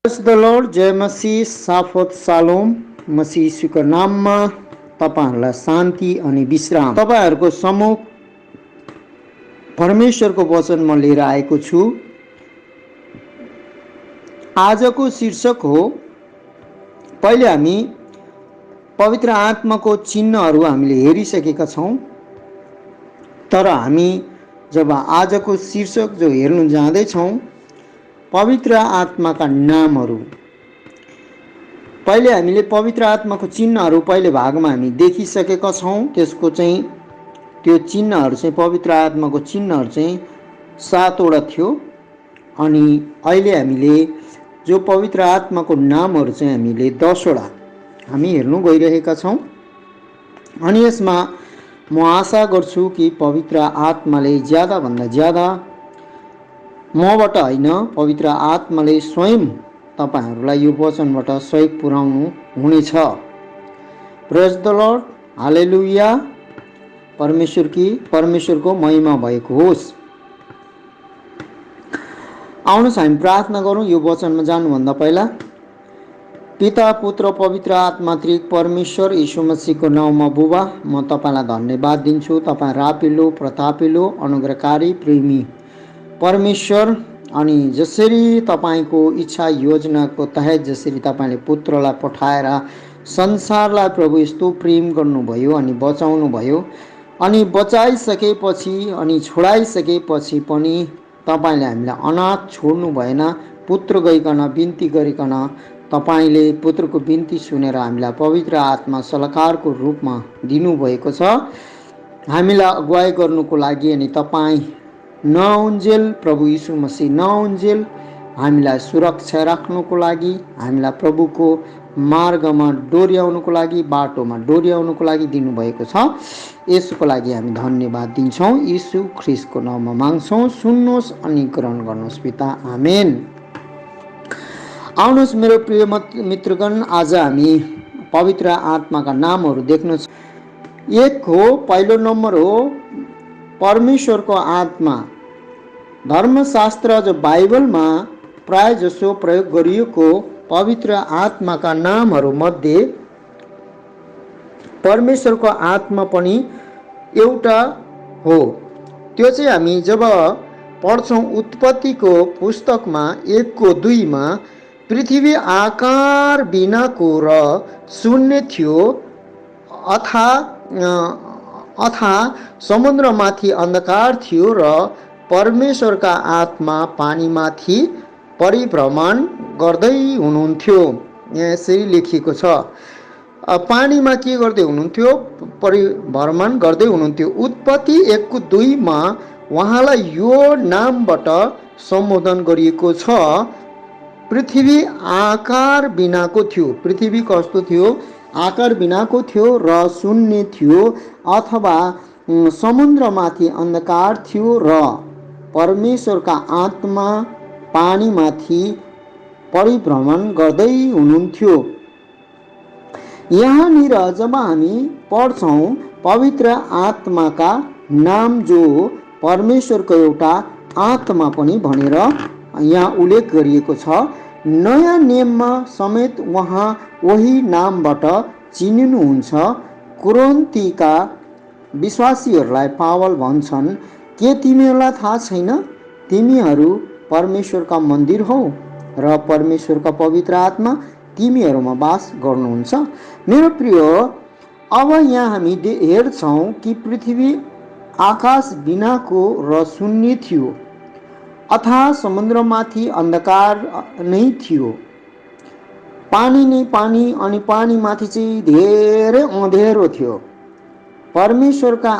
Praise the lord, जय मसीह, साफत सालोम। मसीह यीशुको नाममा तपाईहरुलाई शान्ति अनि विश्राम। तपाईहरुको सम्मुख परमेश्वरको वचन म लिएर आएको छु। आजको शीर्षक हो, पहिले हामी पवित्र आत्माको चिन्हहरू हामीले हेरिसकेका छौं, तर हामी जब आजको शीर्षक जो हेर्न जाँदैछौं, पवित्र आत्माका नामहरू। पहिले हामीले पवित्र आत्माको चिन्हहरू पहिले भागमा हामी देखिसकेका छौं। त्यसको चाहिँ त्यो चिन्हहरू चाहिँ पवित्र आत्माको चिन्हहरू चाहिँ 7 वटा थियो। अनि अहिले हामीले जो पवित्र आत्माको नामहरू चाहिँ हामीले 10 वटा हामी हेर्नु गइरहेका छौं। अनि यसमा म आशा गर्छु कि पवित्र आत्माले ज्यादा भन्दा ज्यादा मबाट हैन, पवित्र आत्माले स्वयं तपाईहरुलाई यो वचनबाट सहयोग पुर्याउनु हुनेछ। प्रेज द लर्ड, हालेलुया। परमेश्वरको महिमा भएको होस्। आउनुहोस् हामी प्रार्थना गरौँ यो वचनमा जानुभन्दा पहिला। पिता, पुत्र, पवित्र आत्मा त्रिक परमेश्वर यीशु मसीहको नाउँमा बुबा, म तपाईलाई धन्यवाद दिन्छु। तपाईं रापिलो, प्रतापिलो, अनुग्रहकारी, प्रेमी परमेश्वर। अनि जसरी तपाईको इच्छा योजनाको तहत जसरी तपाईले पुत्रलाई पठाएर संसारलाई प्रभु यस्तो प्रेम गर्नुभयो अनि बचाउनु भयो, अनि बचाइसकेपछि अनि छोडाइसकेपछि पनि तपाईले हामीलाई अनाथ छोड्नु भएन। पुत्र गइकन बिन्ती गरिकन तपाईले पुत्रको बिन्ती सुनेर हामीलाई पवित्र आत्मा सल्लाहकारको रूपमा दिनुभएको छ, हामीलाई अगुवाई गर्नुको लागि। अनि तपाईं नउन्जेल प्रभु यीशु मसीह नउन्जेल हामीलाई सुरक्षा राख्नुको लागि, हामीलाई प्रभुको मार्गमा डोर्याउनुको लागि, बाटोमा डोर्याउनुको लागि दिनुभएको छ। यसको लागि हामी धन्यवाद दिन्छौं। यीशु ख्रीष्टको नाममा माग्छौं। सुन्नुहोस् अनि ग्रहण गर्नुहोस् पिता, आमेन। आउनुहोस् मेरो प्रिय मित्रगण, आज हामी पवित्र आत्माका नामहरू देख्न। एक हो, पहिलो नम्बर हो परमेश्वरको आत्मा। धर्मशास्त्र जो बाइबलमा प्राय जसो प्रयोग गरिएको पवित्र आत्माका नामहरू मध्ये परमेश्वरको आत्मा पनि एउटा हो। त्यो चाहिँ हामी जब पढ्छौं उत्पत्तिको पुस्तकमा 1:2 मा, पृथ्वी आकार बिनाको र शून्य थियो, अथा समुद्रमाथि अन्धकार थियो र परमेश्वरका आत्मा पानीमाथि परिभ्रमण गर्दै हुनुहुन्थ्यो। यहाँ यसरी लेखिएको छ, पानीमा के गर्दै हुनुहुन्थ्यो? परिभ्रमण गर्दै हुनुहुन्थ्यो। उत्पत्ति 1:2 मा उहाँलाई यो नामबाट सम्बोधन गरिएको छ, पृथ्वी आकार बिनाको थियो। पृथ्वी कस्तो थियो? आकार बिनाको थियो र शून्य थियो, अथवा समुद्रमाथि अन्धकार थियो र परमेश्वरका आत्मा पानीमाथि परिभ्रमण गर्दै हुनुहुन्थ्यो। यहाँनिर जब हामी पढ्छौं पवित्र आत्माका नाम, जो परमेश्वरको एउटा आत्मा पनि भनेर यहाँ उल्लेख गरिएको छ, नयाँ नियममा समेत उहाँ वही नामबाट चिनिनुहुन्छ। कोरिन्थीका विश्वासीहरूलाई पावल भन्छन्, के तिमीहरूलाई थाहा छैन? तिमीहरू परमेश्वरका मन्दिर हौ र परमेश्वरका पवित्र आत्मा तिमीहरूमा वास गर्नुहुन्छ। मेरो प्रिय, अब यहाँ हामी हेर्छौं कि पृथ्वी आकाश बिनाको र शून्य थियो, अथवा समुद्रमाथि अन्धकार नै थियो। पानी नै पानी, अनि पानीमाथि चाहिँ धेरै अँध्यारो थियो। परमेश्वरका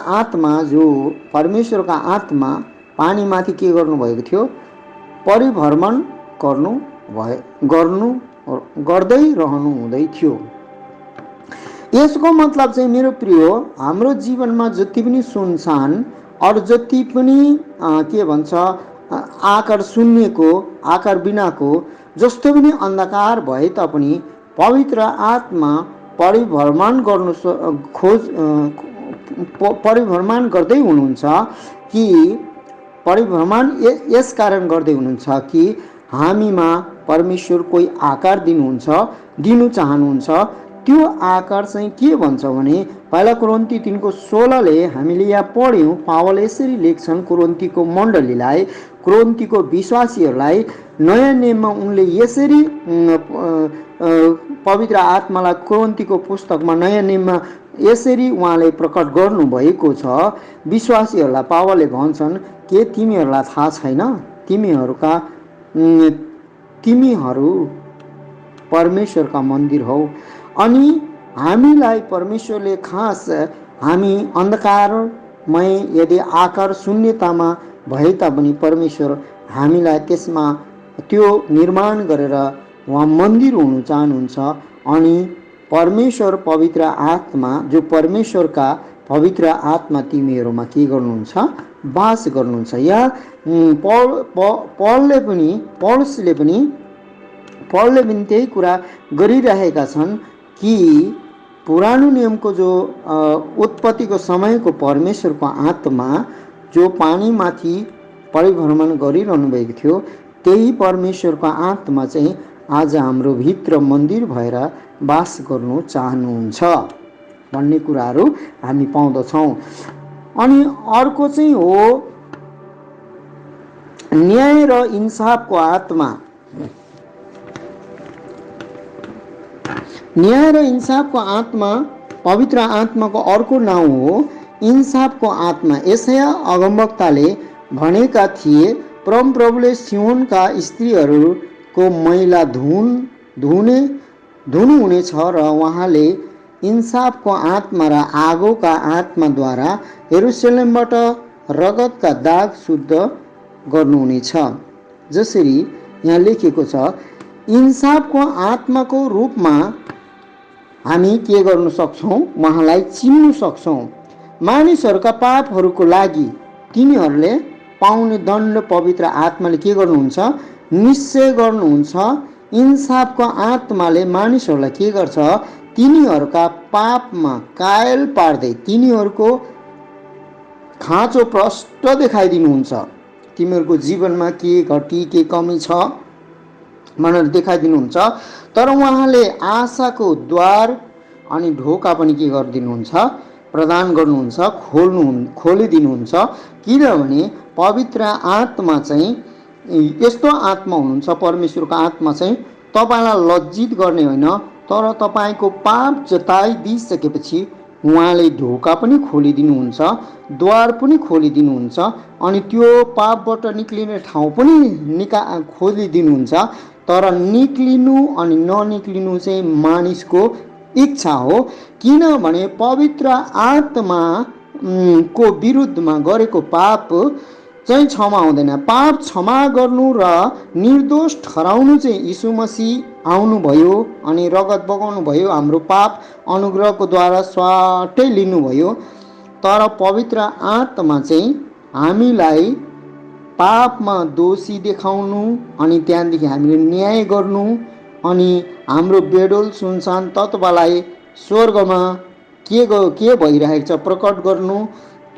आत्मा पानीमाथि के गर्नुभएको थियो? परिभ्रमण गर्दै रहनु हुँदै थियो। यसको मतलब चाहिँ मेरो प्रिय, हाम्रो जीवनमा जति पनि सुनसान और जति पनि के भन्छ आकार शून्यको, आकार बिनाको जस्तो पनि अन्धकार भए तापनि पवित्र आत्मा परिभ्रमण गर्दै हुनुहुन्छ। कि परिभ्रमण यस कारण गर्दै हुनुहुन्छ कि हामीमा परमेश्वर कोही आकार दिनु चाहनुहुन्छ, त्यो आकार चाहिँ के भन्छ भने पहिला कोरिन्थी 3:16ले हामीले यहाँ पढ्यौँ। पावल यसरी लेख्छन् कोरिन्थीको मण्डलीलाई, कोरिन्थीको विश्वासीहरूलाई। नयाँ नियममा उनले यसरी पवित्र आत्मालाई कोरिन्थीको पुस्तकमा नयाँ नियममा यसरी उहाँले प्रकट गर्नुभएको छ। विश्वासीहरूलाई पावलले भन्छन्, के तिमीहरूलाई थाहा छैन? तिमीहरू परमेश्वरका मन्दिर हौ। अनि हामीलाई परमेश्वरले खास हामी अन्धकारमय यदि आकार शून्यतामा भए तापनि परमेश्वर हामीलाई त्यसमा त्यो निर्माण गरेर उहाँ मन्दिर हुनु चाहनुहुन्छ। अनि परमेश्वर पवित्र आत्मा, जो परमेश्वरका पवित्र आत्मा तिमीहरूमा के गर्नुहुन्छ? वास गर्नुहुन्छ। यहाँ पौलले पनि त्यही कुरा गरिरहेका छन् कि पुरानो नियमको जो उत्पत्तिको समयको परमेश्वरको आत्मा जो पानीमाथि परिभ्रमण गरिरहनु भएको थियो, त्यही परमेश्वरको आत्मा चाहिँ आज हाम्रो भित्र मन्दिर भएर वास गर्नु चाहनुहुन्छ भन्ने कुराहरू हामी पाउँदछौँ। अनि अर्को चाहिँ हो न्याय र इन्साफको आत्मा। न्याय र इन्साफको आत्मा, पवित्र आत्माको अर्को नाउँ हो इन्साफको आत्मा। यशाया अगमवक्ताले भनेका थिए, परमप्रभुले सियोनका स्त्रीहरूको मैला धुनुहुनेछ र उहाँले इन्साफको आत्मा र आगोका आत्माद्वारा यरुसलेमबाट रगतका दाग शुद्ध गर्नुहुनेछ। जसरी यहाँ लेखेको छ, इन्साफको आत्माको रूपमा हामी के गर्न सक्छौँ? उहाँलाई चिन्नु सक्छौँ। मानिसहरूका पापहरूको लागि तिनीहरूले पाउने दण्ड पवित्र आत्माले के गर्नुहुन्छ? निश्चय गर्नुहुन्छ। इन्साफको आत्माले मानिसहरूलाई के गर्छ? तिनीहरूका पापमा कायल पार्दै तिनीहरूको खाँचो प्रष्ट देखाइदिनुहुन्छ। तिमीहरूको जीवनमा के घटी, के कमी छ भनेर देखाइदिनुहुन्छ। तर उहाँले आशाको द्वार अनि ढोका पनि के गरिदिनुहुन्छ? प्रदान गर्नुहुन्छ, खोलिदिनुहुन्छ। किनभने पवित्र आत्मा चाहिँ यस्तो आत्मा हुनुहुन्छ, परमेश्वरको आत्मा चाहिँ तपाईँलाई लज्जित गर्ने होइन, तर तपाईँको पाप जताइदिइसकेपछि उहाँले ढोका पनि खोलिदिनुहुन्छ, द्वार पनि खोलिदिनुहुन्छ, अनि त्यो पापबाट निक्लिने ठाउँ पनि खोलिदिनुहुन्छ। तर निक्लिनु अनि ननिक्लिनु चाहिँ मानिसको इच्छा हो। किनभने पवित्र आत्मा को विरुद्धमा गरेको पाप चाहिँ क्षमा हुँदैन। पाप क्षमा गर्नु र निर्दोष ठहराउनु चाहिँ यीशु मसीह आउनुभयो अनि रगत बगाउनु भयो, हाम्रो पाप अनुग्रहको द्वारा स्वाटै लिनुभयो। तर पवित्र आत्मा चाहिँ हामीलाई पापमा दोषी देखाउनु अनि त्यहाँदेखि हामीले न्याय गर्नु अनि हाम्रो बेडोल सुनसान तत्त्वलाई स्वर्गमा के भइरहेको छ प्रकट गर्नु,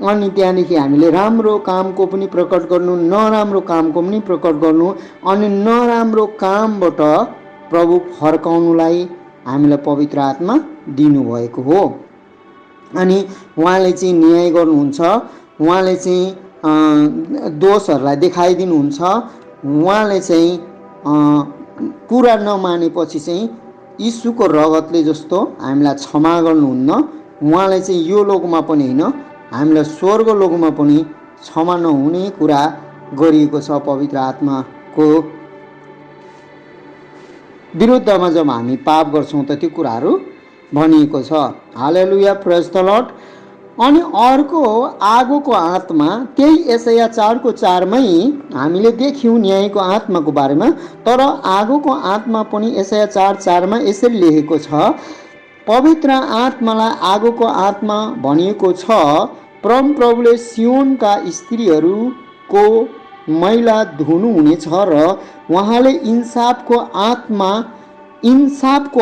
अनि त्यहाँदेखि हामीले राम्रो कामको पनि प्रकट गर्नु, नराम्रो कामको पनि प्रकट गर्नु, अनि नराम्रो कामबाट प्रभु फर्काउनुलाई हामीलाई पवित्र आत्मा दिनुभएको हो। अनि उहाँले चाहिँ न्याय गर्नुहुन्छ, उहाँले चाहिँ दोषहरूलाई देखाइदिनुहुन्छ। उहाँले चाहिँ कुरा नमानेपछि चाहिँ यीशुको रगतले जस्तो हामीलाई क्षमा गर्नुहुन्न। उहाँले चाहिँ यो लोकमा पनि होइन, हामीलाई स्वर्ग लोकमा पनि क्षमा नहुने कुरा गरिएको छ। पवित्र आत्माको विरुद्धमा जब हामी पाप गर्छौँ त त्यो कुराहरू भनिएको छ। हालेलुया, प्रेज द लर्ड। अनि अर्को आगोको आत्मा, त्यही यशाया 4:4मै हामीले देख्यौँ न्यायको आत्माको बारेमा। तर आगोको आत्मा पनि यशाया 4:4मा यसरी लेखेको छ, पवित्र आत्मालाई आगोको आत्मा भनिएको छ। परमप्रभुले सियोनका स्त्रीहरूको मैला धुनुहुनेछ र उहाँले इन्साफको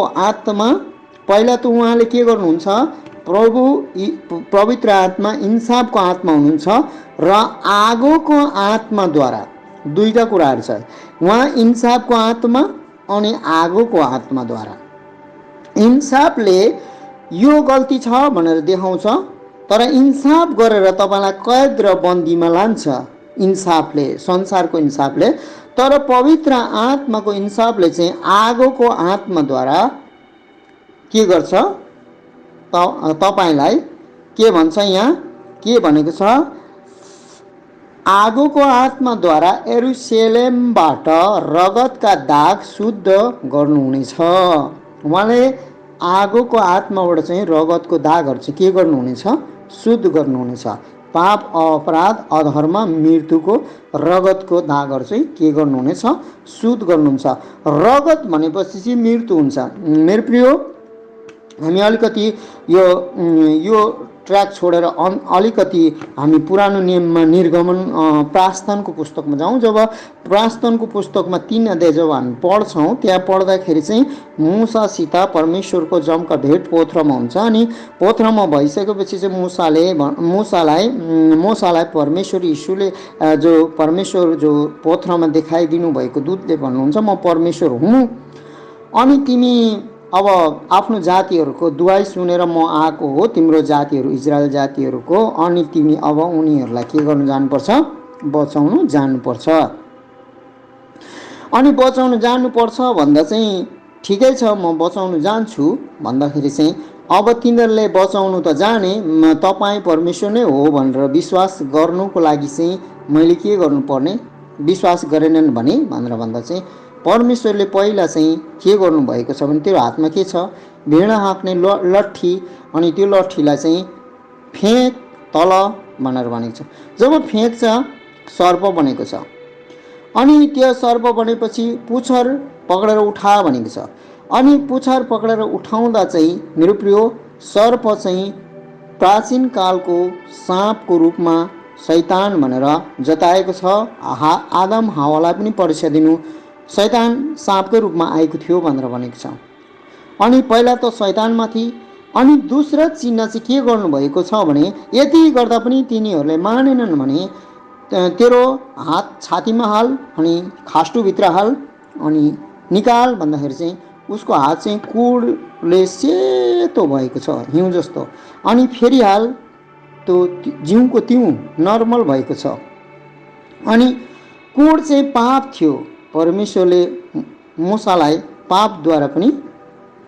आत्मा पहिला त उहाँले के गर्नुहुन्छ? प्रभु पवित्र आत्मा इन्साफको आत्मा हुनुहुन्छ र आगोको आत्माद्वारा दुईटा कुराहरू छ। उहाँ इन्साफको आत्मा अनि आगोको आत्माद्वारा। इन्साफले यो गल्ती छ भनेर देखाउँछ, तर इन्साफ गरेर तपाईँलाई कैद र बन्दीमा लान्छ इन्साफले, संसारको इन्साफले। तर पवित्र आत्माको इन्साफले चाहिँ आगोको आत्माद्वारा के गर्छ, तपाईँलाई के भन्छ, यहाँ के भनेको छ, आगोको आत्माद्वारा यरुशलेमबाट रगतका दाग शुद्ध गर्नुहुनेछ। उहाँले आगोको आत्माबाट चाहिँ रगतको दागहरू चाहिँ के गर्नुहुनेछ, शुद्ध गर्नुहुनेछ। पाप, अपराध, अधर्म, मृत्युको रगतको दागहरू चाहिँ के गर्नुहुनेछ, शुद्ध गर्नुहुन्छ। रगत भनेपछि चाहिँ मृत्यु हुन्छ। मेरो प्रिय, हामी अलिकति यो ट्र्याक छोडेर अलिकति हामी पुरानो नियममा निर्गमन प्रार्थनाको पुस्तकमा जाउँ। जब प्रार्थनाको पुस्तकमा 3 अध्याय जब हामी पढ्छौँ, त्यहाँ पढ्दाखेरि चाहिँ मुसासित परमेश्वरको जमका भेट पोथ्रोमा हुन्छ। अनि पोथ्रोमा भइसकेपछि चाहिँ मुसालाई परमेश्वर यीशुले जो परमेश्वर जो पोथ्रोमा देखाइदिनु भएको दूतले भन्नुहुन्छ, म परमेश्वर हुँ अनि तिमी अब आफ्नो जातिहरूको दुवाई सुनेर म आएको हो, तिम्रो जातिहरू इजरायल जातिहरूको, अनि तिमी अब उनीहरूलाई के गर्नु जानुपर्छ, बचाउनु जानुपर्छ। अनि बचाउनु जानुपर्छ भन्दा चाहिँ ठिकै छ, म बचाउनु जान्छु भन्दाखेरि चाहिँ अब तिनीहरूले बचाउनु त जाने, तपाईँ परमेश्वर नै हो भनेर विश्वास गर्नुको लागि चाहिँ मैले के गर्नुपर्ने, विश्वास गरेनन् भने भनेर भन्दा चाहिँ परमेश्वरले पहिला चाहिँ के गर्नुभएको छ भने त्यो हातमा के छ, भेडा हाँक्ने लट्ठी, अनि त्यो लट्ठीलाई चाहिँ फेंक तल भनेर भनेको छ। जब फेंक्छ सर्प बनेको छ, अनि त्यो सर्प बनेपछि पुच्छर पक्रेर उठा भनेको छ। अनि पुच्छर पक्रेर उठाउँदा चाहिँ मेरो प्रिय, सर्प चाहिँ प्राचीन कालको साँपको रूपमा शैतान भनेर जताएको छ। आदम हावालाई पनि परीक्षा दिनु शैतान साँपकै रूपमा आएको थियो भनेर भनेको छ। अनि पहिला त शैतानमाथि, अनि दोस्रो चिन्ह चाहिँ के गर्नुभएको छ भने, यति गर्दा पनि तिनीहरूले मानेनन् भने तेरो हात छातीमा हाल अनि खास्टुभित्र हाल अनि निकाल भन्दाखेरि चाहिँ उसको हात चाहिँ कुडले सेतो भएको छ, हिउँ जस्तो, अनि फेरि हाल त्यो जिउको तिउँ नर्मल भएको छ। अनि कुड चाहिँ पाप थियो, परमेश्वरले मुसालाई पापद्वारा पनि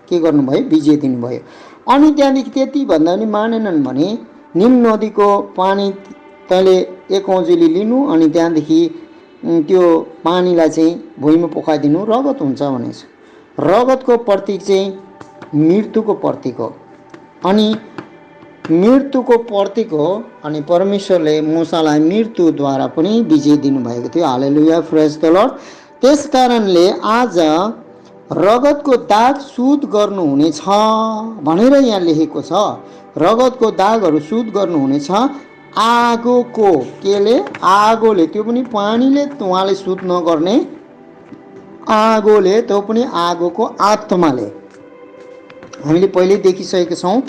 के गर्नुभयो, विजय दिनुभयो। अनि त्यहाँदेखि त्यति भन्दा पनि मानेनन् भने नील नदीको पानी तैँले 1 औँजुली लिनु, अनि त्यहाँदेखि त्यो पानीलाई चाहिँ भुइँमा पोखाइदिनु, रगत हुन्छ भनेको छ। रगतको प्रतीक चाहिँ मृत्युको प्रतीक हो, अनि मृत्युको प्रतीक हो। अनि परमेश्वरले मुसालाई मृत्युद्वारा पनि विजय दिनुभएको थियो। हालेलुया, प्रेज द लर्ड। त्यस कारणले आज रगतको दाग शुद्ध गर्नुहुनेछ भनेर यहाँ लेखेको छ। रगतको दागहरू शुद्ध गर्नुहुनेछ आगोको, केले, आगोले, त्यो पनि पानीले उहाँले शुद्ध नगर्ने, आगोले, त्यो पनि आगोको आत्माले। हामीले पहिले देखिसकेका छौँ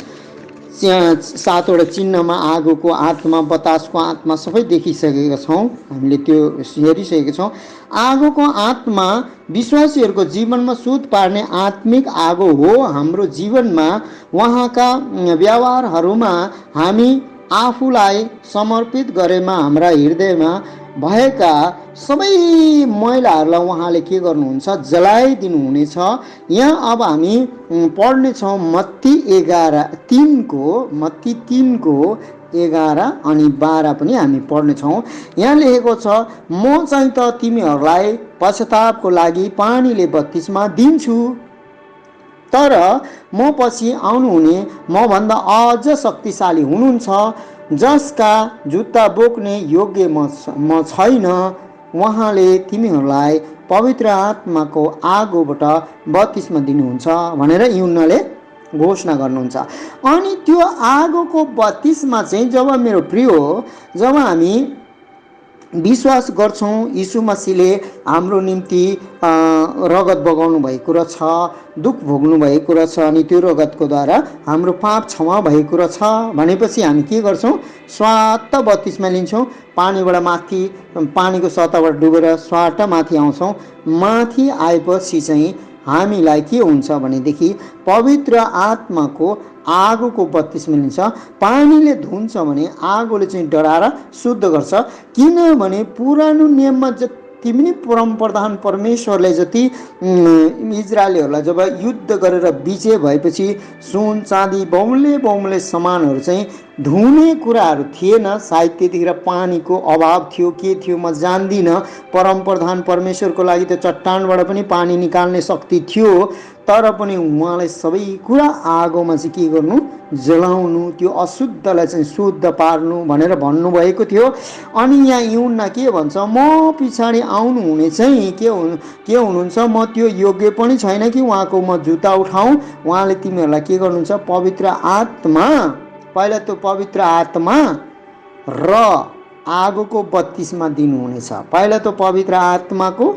7वटा चिन्हमा आगोको आत्मा, बतासको आत्मा सबै देखिसकेका छौँ, हामीले त्यो हेरिसकेका छौँ। आगोको आत्मा विश्वासीहरूको जीवनमा शुद्ध पार्ने आत्मिक आगो हो। हाम्रो जीवनमा उहाँका व्यवहारहरूमा हामी आफूलाई समर्पित गरेमा हाम्रा हृदयमा भएका सबै मैलाहरूलाई उहाँले के गर्नुहुन्छ, जलाइदिनुहुनेछ। यहाँ अब हामी पढ्नेछौँ मत्ती 3को 11 अनि 12 पनि हामी पढ्नेछौँ। यहाँ लेखेको छ, म चाहिँ त तिमीहरूलाई पश्चातापको लागि पानीले बत्तिस्मा दिन्छु, तर म पछि आउनुहुने मभन्दा अझ शक्तिशाली हुनुहुन्छ, जसका जुत्ता बोक्ने योग्य म छैन। उहाँले तिमीहरूलाई पवित्र आत्माको आगोबाट बत्तिस्मा दिनुहुन्छ भनेर यूहन्नाले घोषणा गर्नुहुन्छ। अनि त्यो आगोको बत्तिस्मा चाहिँ जब मेरो प्रिय, जब हामी विश्वास गर्छौँ यीशु मसीहले हाम्रो निम्ति रगत बगाउनु भएको र छ, दुःख भोग्नु भएको र छ, अनि त्यो रगतको द्वारा हाम्रो पाप क्षमा भएको र छ भनेपछि हामी के गर्छौँ? स्वाट बत्तिसमा लिन्छौँ। पानीबाट माथि, पानीको सतहबाट डुबेर स्वाट माथि आउँछौँ। माथि आएपछि चाहिँ हामीलाई के हुन्छ भनेदेखि पवित्र आत्माको आगोको बत्तिसमा लिन्छ। पानीले धुन्छ भने आगोले चाहिँ डढाएर शुद्ध गर्छ। किनभने पुरानो नियममा जति पनि परम प्रधान परमेश्वरले जति इजरायलीहरूलाई जब युद्ध गरेर विजय भएपछि सुन चाँदी बहुमूल्य सामानहरू चाहिँ धुने कुराहरू थिएन। सायद त्यतिखेर पानीको अभाव थियो, के थियो म जान्दिनँ। परम प्रधान परमेश्वरको लागि त चट्टानबाट पनि पानी निकाल्ने शक्ति थियो, तर पनि उहाँलाई सबै कुरा आगोमा चाहिँ के गर्नु? जलाउनु, त्यो अशुद्धलाई चाहिँ शुद्ध पार्नु भनेर भन्नुभएको थियो। अनि यहाँ यूहन्ना के भन्छ? म पछाडि आउनु हुने चाहिँ के हुनुहुन्छ? म त्यो योग्य पनि छैन कि उहाँको म जुत्ता उठाउँ। उहाँले तिमीहरूलाई के गर्नुहुन्छ? पवित्र आत्मा, पहिला त्यो पवित्र आत्मा र आगोको बत्तिसमा दिनुहुनेछ। पहिला त्यो पवित्र आत्माको,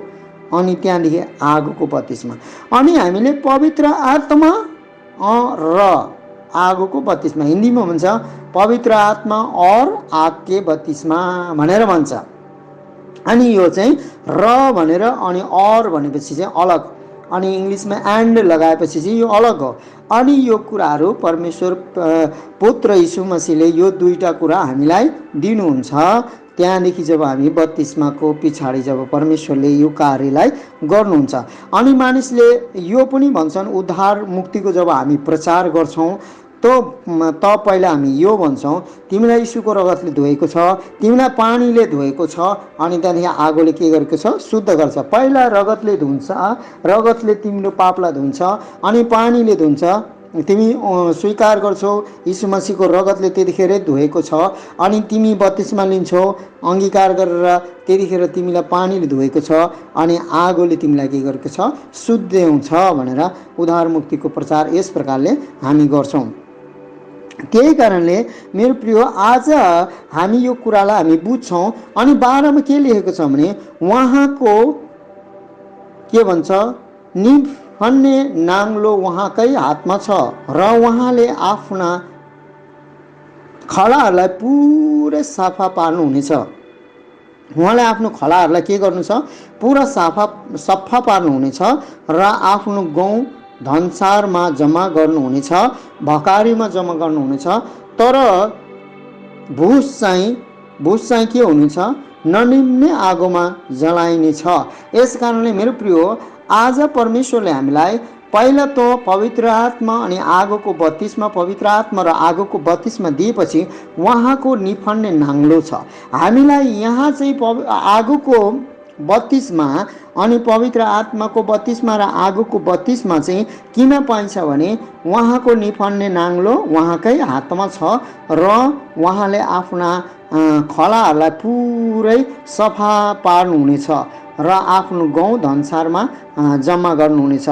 अनि त्यहाँदेखि आगोको बत्तिसमा। अनि हामीले पवित्र आत्मा र आगोको बत्तिसमा, हिन्दीमा भन्छ पवित्र आत्मा और आग के बत्तिसमा भनेर भन्छ। अनि यो चाहिँ र भनेर अनि और भनेपछि चाहिँ अलग, अनि इङ्ग्लिसमा एन्ड लगाएपछि चाहिँ यो अलग हो। अनि यो कुराहरू परमेश्वर पुत्र यीशु मसीहले यो दुईटा कुरा हामीलाई दिनुहुन्छ। त्यहाँदेखि जब हामी बत्तिस्माको पछाडि जब परमेश्वरले यो कार्यलाई गर्नुहुन्छ, अनि मानिसले यो पनि भन्छन् उद्धार मुक्तिको जब हामी प्रचार गर्छौँ त पहिला हामी यो भन्छौँ, तिमीलाई यीशुको रगतले धोएको छ, तिमीलाई पानीले धोएको छ, अनि त्यहाँदेखि आगोले के गरेको छ? शुद्ध गर्छ। पहिला रगतले धुन्छ, रगतले तिम्रो पापलाई धुन्छ, अनि पानीले धुन्छ। तिमी स्वीकार गर्छौ यीशु मसीहको रगतले त्यतिखेरै धोएको छ, अनि तिमी बत्तिस्मा लिन्छौ अङ्गीकार गरेर, त्यतिखेर तिमीलाई पानीले धोएको छ, अनि आगोले तिमीलाई के गरेको छ? शुद्ध्याउँछ भनेर उद्धार मुक्तिको प्रचार यस प्रकारले हामी गर्छौँ। त्यही कारणले मेरो प्रिय, आज हामी यो कुरालाई हामी बुझ्छौँ। अनि 12मा के लेखेको छ भने उहाँको के भन्छ? निफन्ने नाङ्लो उहाँकै हातमा छ र उहाँले आफ्ना खलाहरूलाई पुरै सफा पार्नुहुनेछ। उहाँले आफ्नो खलाहरूलाई के गर्नु छ? पुरा सफा पार्नुहुनेछ र आफ्नो गहुँ धनसारमा जम्मा गर्नुहुनेछ, भकारीमा जम्मा गर्नुहुनेछ। तर भुस चाहिँ के हुनेछ? ननिम्ने आगोमा जलाइनेछ। यस कारणले मेरो प्रिय, आज परमेश्वरले हामीलाई पहिला त पवित्र आत्मा अनि आगोको बत्तिसमा, पवित्र आत्मा र आगोको बत्तिसमा दिएपछि उहाँको निफन्ने नाङ्लो छ। हामीलाई यहाँ चाहिँ आगोको बत्तिसमा अनि पवित्र आत्माको बत्तिसमा र आगोको बत्तिसमा चाहिँ किन पाइन्छ भने उहाँको निफन्ने नाङ्लो उहाँकै हातमा छ र उहाँले आफ्ना खलाहरूलाई पुरै सफा पार्नुहुनेछ र आफ्नो गहुँ धनसारमा जम्मा गर्नुहुनेछ।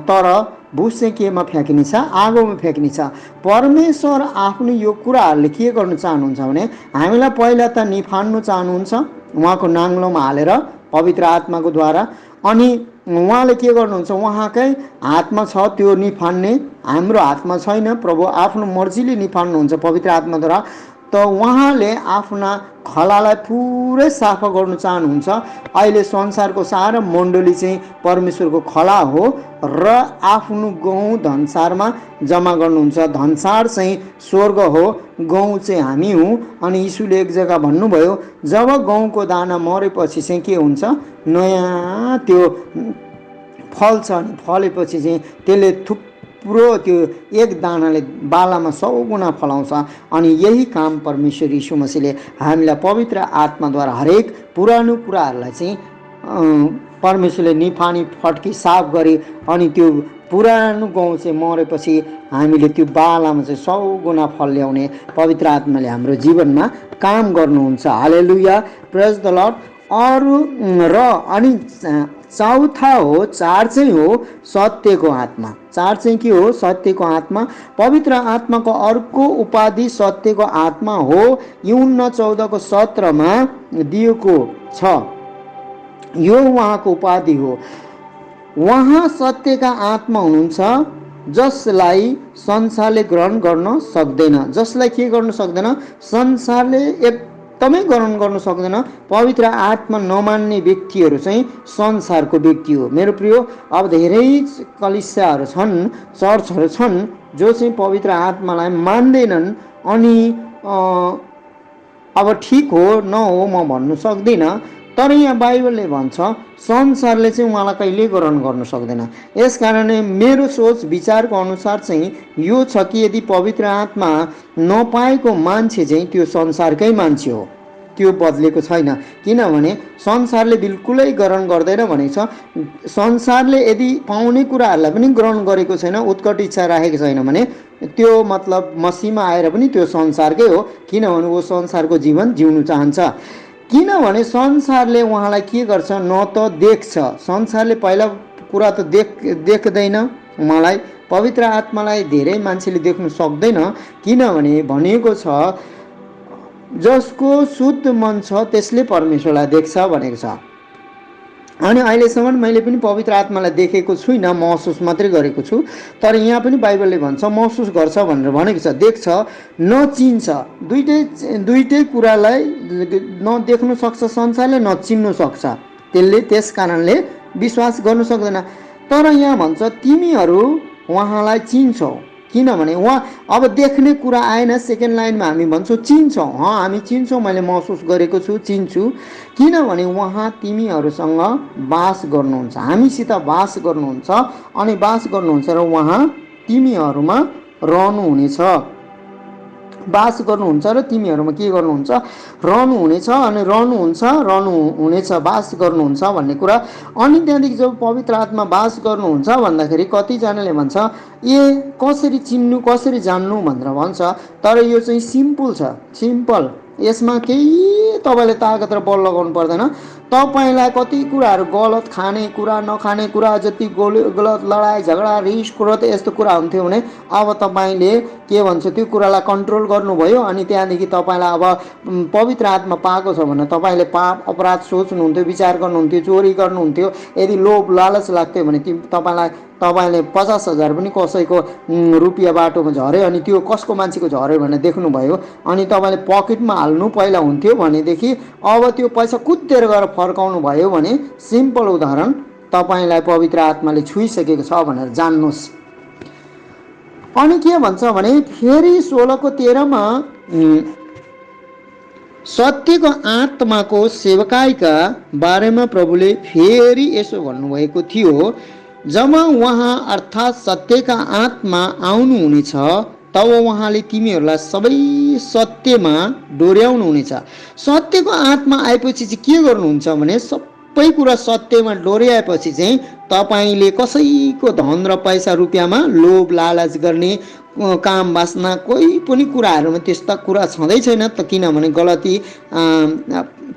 तर भुस चाहिँ केमा फ्याँकिनेछ? आगोमा फ्याँकिनेछ। परमेश्वर आफ्नो यो कुराहरूले के गर्नु चाहनुहुन्छ भने हामीलाई पहिला त निफान्नु चाहनुहुन्छ उहाँको नाङ्लोमा हालेर पवित्र आत्माको द्वारा, अनि उहाँले के गर्नुहुन्छ? उहाँकै हातमा छ त्यो निफान्ने, हाम्रो हातमा छैन। प्रभु आफ्नो मर्जीले निफान्नुहुन्छ पवित्र आत्माद्वारा। त उहाँले आफ्ना खलालाई पुरै सफा गर्नु चाहनुहुन्छ। अहिले संसारको सारा मण्डली चाहिँ परमेश्वरको खला हो र आफ्नो गहुँ धनसारमा जम्मा गर्नुहुन्छ। धनसार चाहिँ स्वर्ग हो, गहुँ चाहिँ हामी हौँ। अनि यीशुले एक जग्गा भन्नुभयो, जब गहुँको दाना मरेपछि चाहिँ के हुन्छ? नयाँ त्यो फल्छ, अनि फलेपछि चाहिँ त्यसले थुप्रो त्यो एक दानाले बालामा 100 गुणा फलाउँछ। अनि यही काम परमेश्वर यीशु मसीहले हामीलाई पवित्र आत्माद्वारा हरेक पुरानो कुराहरूलाई चाहिँ परमेश्वरले निफानी फट्की साफ गरी, अनि त्यो पुरानो गहुँ चाहिँ मरेपछि हामीले त्यो बालामा चाहिँ 100 गुणा फल ल्याउने पवित्र आत्माले हाम्रो जीवनमा काम गर्नुहुन्छ। हालेलुया, प्रेज द लर्ड। अरू र अनि चौथा हो, चार चाहिँ हो सत्यको आत्मा। चार चाहिँ के हो? सत्यको आत्मा। पवित्र आत्माको अर्को उपाधि सत्यको आत्मा हो। यूहन्ना 14:17 दिएको छ। यो उहाँको उपाधि हो। उहाँ सत्यका आत्मा हुनुहुन्छ, जसलाई संसारले ग्रहण गर्न सक्दैन। जसलाई के गर्न सक्दैन? संसारले एकदमै ग्रहण गर्न सक्दैन। पवित्र आत्मा नमान्ने व्यक्तिहरू चाहिँ संसारको व्यक्ति हो। मेरो प्रिय, अब धेरै कलिसियाहरू छन्, चर्चहरू छन् जो चाहिँ पवित्र आत्मालाई मान्दैनन्। अनि अब ठिक हो न हो म भन्नु सक्दिनँ, तर यहाँ बाइबलले भन्छ संसारले चाहिँ उहाँलाई कहिल्यै ग्रहण गर्न सक्दैन। यस कारणले मेरो सोच विचारको अनुसार चाहिँ यो छ कि यदि पवित्र आत्मा नपाएको मान्छे चाहिँ त्यो संसारकै मान्छे हो, त्यो बदलेको छैन। किनभने संसारले बिल्कुलै ग्रहण गर्दैन भनेको छ। संसारले यदि पाउने कुराहरूलाई पनि ग्रहण गरेको छैन, उत्कट इच्छा राखेको छैन भने त्यो मतलब मसीहमा आएर पनि त्यो संसारकै हो। किनभने वो संसारको जीवन जिउनु चाहन्छ। किनभने संसारले उहाँलाई के गर्छ? न त देख्छ। संसारले पहिला कुरा त देख्दैन उहाँलाई। पवित्र आत्मालाई धेरै मान्छेले देख्नु सक्दैन। किनभने भनिएको छ जसको शुद्ध मन छ त्यसले परमेश्वरलाई देख्छ भनेको छ। अनि अहिलेसम्म मैले पनि पवित्र आत्मालाई देखेको छुइनँ, महसुस मात्रै गरेको छु। तर यहाँ पनि बाइबलले भन्छ महसुस गर्छ भनेर भनेको छ। देख्छ, नचिन्छ। दुइटै कुरालाई नदेख्नु सक्छ संसारले, नचिन्नु सक्छ त्यसले। त्यस कारणले विश्वास गर्नु सक्दैन। तर यहाँ भन्छ तिमीहरू उहाँलाई चिन्छौ। किनभने उहाँ अब देख्ने कुरा आएन। सेकेन्ड लाइनमा हामी भन्छौँ चिन्छौँ। हामी चिन्छौँ, मैले महसुस गरेको छु, चिन्छु। किनभने उहाँ तिमीहरूसँग बास गर्नुहुन्छ, हामीसित बास गर्नुहुन्छ। अनि बास गर्नुहुन्छ र उहाँ तिमीहरूमा रहनुहुनेछ। बास गर्नुहुन्छ र तिमीहरूमा के गर्नुहुन्छ? रहनुहुनेछ। अनि रहनुहुनेछ, बास गर्नुहुन्छ भन्ने कुरा। अनि त्यहाँदेखि जब पवित्र आत्मा बास गर्नुहुन्छ भन्दाखेरि कतिजनाले भन्छ कसरी चिन्नु, कसरी जान्नु भनेर भन्छ। तर यो चाहिँ सिम्पल छ, सिम्पल। यसमा केही तपाईँले तागत र बल लगाउनु पर्दैन। तपाईँलाई कति कुराहरू गलत खाने कुरा, नखाने कुरा, जति गलत लडाइँ झगडा रिस क्रोध यस्तो कुरा हुन्थ्यो भने अब तपाईँले के भन्छ त्यो कुरालाई कन्ट्रोल गर्नुभयो। अनि त्यहाँदेखि तपाईँलाई अब पवित्र आत्मा पाएको छ भने तपाईँले पाप अपराध सोच्नुहुन्थ्यो, विचार गर्नुहुन्थ्यो, चोरी गर्नुहुन्थ्यो। यदि लोभ लालच लाग्थ्यो भने तपाईँले 50,000 पनि कसैको रुपियाँ बाटोमा झऱ्यो, अनि त्यो कसको मान्छेको झऱ्यो भनेर देख्नुभयो, अनि तपाईँले पकेटमा हाल्नु पहिला हुन्थ्यो भनेदेखि अब त्यो पैसा कुदेर गएर फर्काउनु भयो भने सिम्पल उदाहरण, तपाईँलाई पवित्र आत्माले छुइसकेको छ भनेर जान्नुहोस्। अनि के भन्छ भने फेरि 16:13 सत्यको आत्माको सेवकाईका बारेमा प्रभुले फेरि यसो भन्नुभएको थियो, जब उहाँ अर्थात् सत्यका आत्मा आउनुहुनेछ तब उहाँले तिमीहरूलाई सबै सत्यमा डोर्याउनुहुनेछ। सत्यको आत्मा आएपछि चाहिँ के गर्नुहुन्छ भने सबै कुरा सत्यमा डोर्याएपछि चाहिँ तपाईँले कसैको धन र पैसा रुपियाँमा लोभ लालच गर्ने, काम वासना कोही पनि कुराहरूमा त्यस्ता कुरा छँदै छैन। त किनभने गलती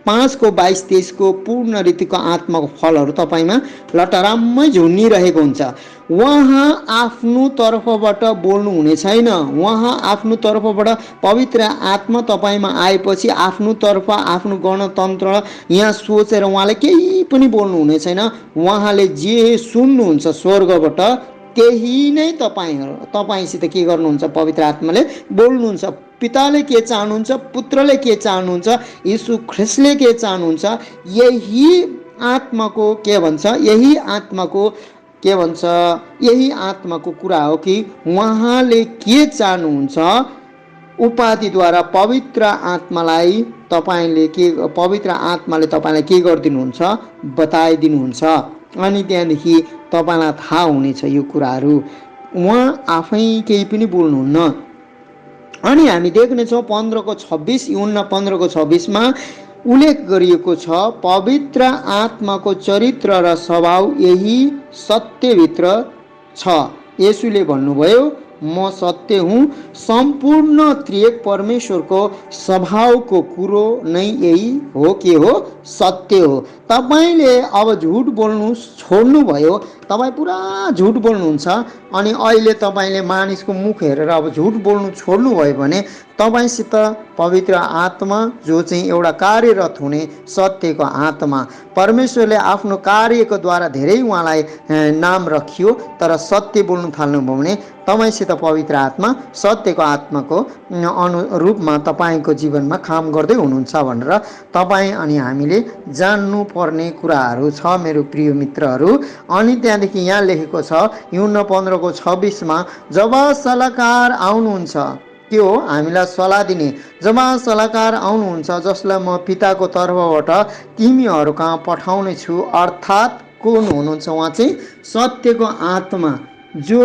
5:22-23 पूर्ण रीतिको आत्माको फलहरू तपाईँमा लटराम्मै झुन्डिरहेको हुन्छ। उहाँ आफ्नो तर्फबाट बोल्नु हुने छैन। उहाँ आफ्नो तर्फबाट पवित्र आत्मा तपाईँमा आएपछि आफ्नो तर्फ आफ्नो गणतन्त्र यहाँ सोचेर उहाँले केही पनि बोल्नु हुने छैन। उहाँले जे सुन्नुहुन्छ स्वर्गबाट त्यही नै तपाईँसित के गर्नुहुन्छ? पवित्र आत्माले बोल्नुहुन्छ। पिताले के चाहनुहुन्छ, पुत्रले के चाहनुहुन्छ, यीशु ख्रिस्टले के चाहनुहुन्छ, यही आत्माको के भन्छ, यही आत्माको कुरा हो कि उहाँले के चाहनुहुन्छ। उपाधिद्वारा पवित्र आत्माले तपाईँलाई के गरिदिनुहुन्छ? बताइदिनुहुन्छ। अनि त्यहाँदेखि तपाईँलाई थाहा हुनेछ यो कुराहरू। उहाँ आफै केही पनि बोल्नुहुन्न। अनि हामी देख्नेछौँ 15:26 यूहन्ना 15:26 उल्लेख गरिएको छ, पवित्र आत्माको चरित्र र स्वभाव यही सत्यभित्र छ। येशूले भन्नुभयो म सत्य हुँ। सम्पूर्ण त्रिएक परमेश्वरको स्वभावको कुरो नै यही हो, के हो? सत्य हो। तपाईँले अब झुट बोल्नु छोड्नुभयो, तपाईँ पुरा झुट बोल्नुहुन्छ अनि अहिले तपाईँले मानिसको मुख हेरेर अब झुट बोल्नु छोड्नुभयो भने तपाईँसित पवित्र आत्मा, जो चाहिँ एउटा कार्यरत हुने सत्यको आत्मा, परमेश्वरले आफ्नो कार्यको द्वारा धेरै उहाँलाई नाम रखियो, तर सत्य बोल्नु थाल्नुभयो भने तपाईँसित पवित्र आत्मा, सत्यको आत्माको अनुरूपमा तपाईँको जीवनमा काम गर्दै हुनुहुन्छ भनेर तपाईँ अनि हामीले जान्नुपर्ने कुराहरू छ मेरो प्रिय मित्रहरू। अनि त्यहाँदेखि यहाँ लेखेको छ यूहन्ना 15:26 जब सल्लाहकार आउनुहुन्छ, के हो? हामीलाई सल्लाह दिने जब सल्लाहकार आउनुहुन्छ, जसलाई म पिताको तर्फबाट तिमीहरू कहाँ पठाउने छु, अर्थात् कौन हुनुहुन्छ उहाँ? चाहिँ सत्यको आत्मा, जो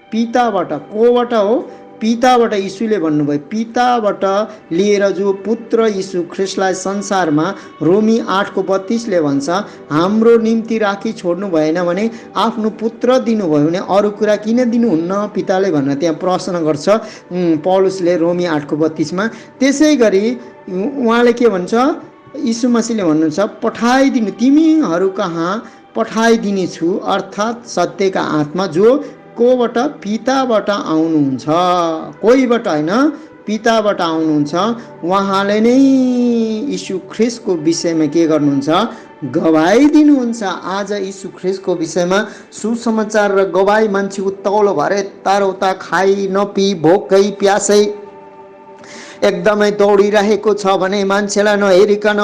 पिताबाट, कोबाट हो? पिताबाट। यीशुले भन्नुभयो पिताबाट लिएर जो पुत्र यीशु ख्रिस्टलाई संसारमा रोमी 8:32 भन्छ, हाम्रो निम्ति राखी छोड्नु भएन भने आफ्नो पुत्र दिनुभयो भने अरू कुरा किन दिनुहुन्न पिताले भनेर त्यहाँ प्रश्न गर्छ पौलुसले रोमी 8:32। त्यसै गरी उहाँले के भन्छ? यीशु मसीहले भन्नुहुन्छ पठाइदिनु, तिमीहरू कहाँ पठाइदिनेछु, अर्थात् सत्यका आत्मा, जो कोबाट? पिताबाट आउनुहुन्छ, कोहीबाट होइन, पिताबाट आउनुहुन्छ। उहाँले नै यीशु ख्रिस्टको विषयमा के गर्नुहुन्छ? गवाई दिनुहुन्छ। आज यीशु ख्रिस्टको विषयमा सुसमाचार र गवाई मान्छे उत्ताउलो भएर यताउता खाइ नपी भोकै प्यासै एकदमै दौडिरहेको छ भने मान्छेलाई नहेरिकन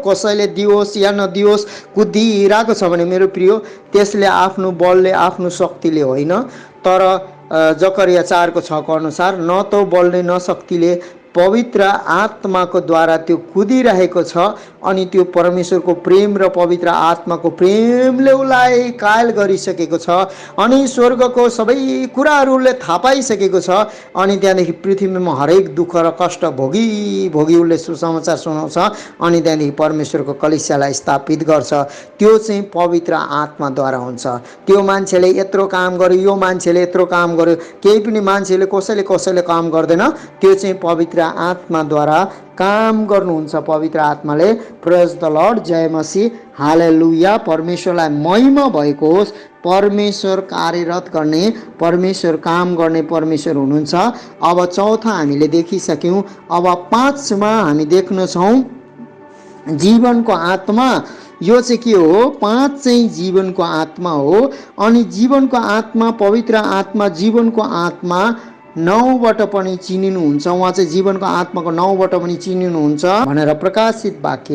कसैले दियोस् या नदियोस् कुदिरहेको छ भने मेरो प्रिय, त्यसले आफ्नो बलले, आफ्नो शक्तिले होइन, तर जकरिया 4:6 अनुसार न त बलले न शक्तिले, पवित्र आत्माको द्वारा त्यो कुदिरहेको छ। अनि त्यो परमेश्वरको प्रेम र पवित्र आत्माको प्रेमले उसलाई कायल गरिसकेको छ अनि स्वर्गको सबै कुराहरूले थाहा पाइसकेको छ। अनि त्यहाँदेखि पृथ्वीमा हरेक दुःख र कष्ट भोगी भोगी उसले सुसमाचार सुनाउँछ अनि त्यहाँदेखि परमेश्वरको कलिसियालाई स्थापित गर्छ। त्यो चाहिँ पवित्र आत्माद्वारा हुन्छ। त्यो मान्छेले यत्रो काम गर्यो, यो मान्छेले यत्रो काम गर्यो, केही पनि मान्छेले कसैले काम गर्दैन, त्यो चाहिँ पवित्र आत्माद्वारा काम गर्नुहुन्छ। पवित्र आत्माले। प्रेज द लर्ड, जय मसीह, हालेलुया। परमेश्वरलाई महिमा भएको होस्। परमेश्वर कार्यरत गर्ने, परमेश्वर काम गर्ने परमेश्वर हुनुहुन्छ। अब चौथा हामीले देखिसक्यौँ। अब 5मा हामी देख्नेछौँ जीवनको आत्मा। यो चाहिँ के हो? 5 चाहिँ जीवनको आत्मा हो। अनि जीवनको आत्मा, पवित्र आत्मा, जीवनको आत्मा 9बाट पनि चिनिनुहुन्छ। उहाँ चाहिँ जीवनको आत्माको 9बाट पनि चिनिनुहुन्छ भनेर प्रकाशित वाक्य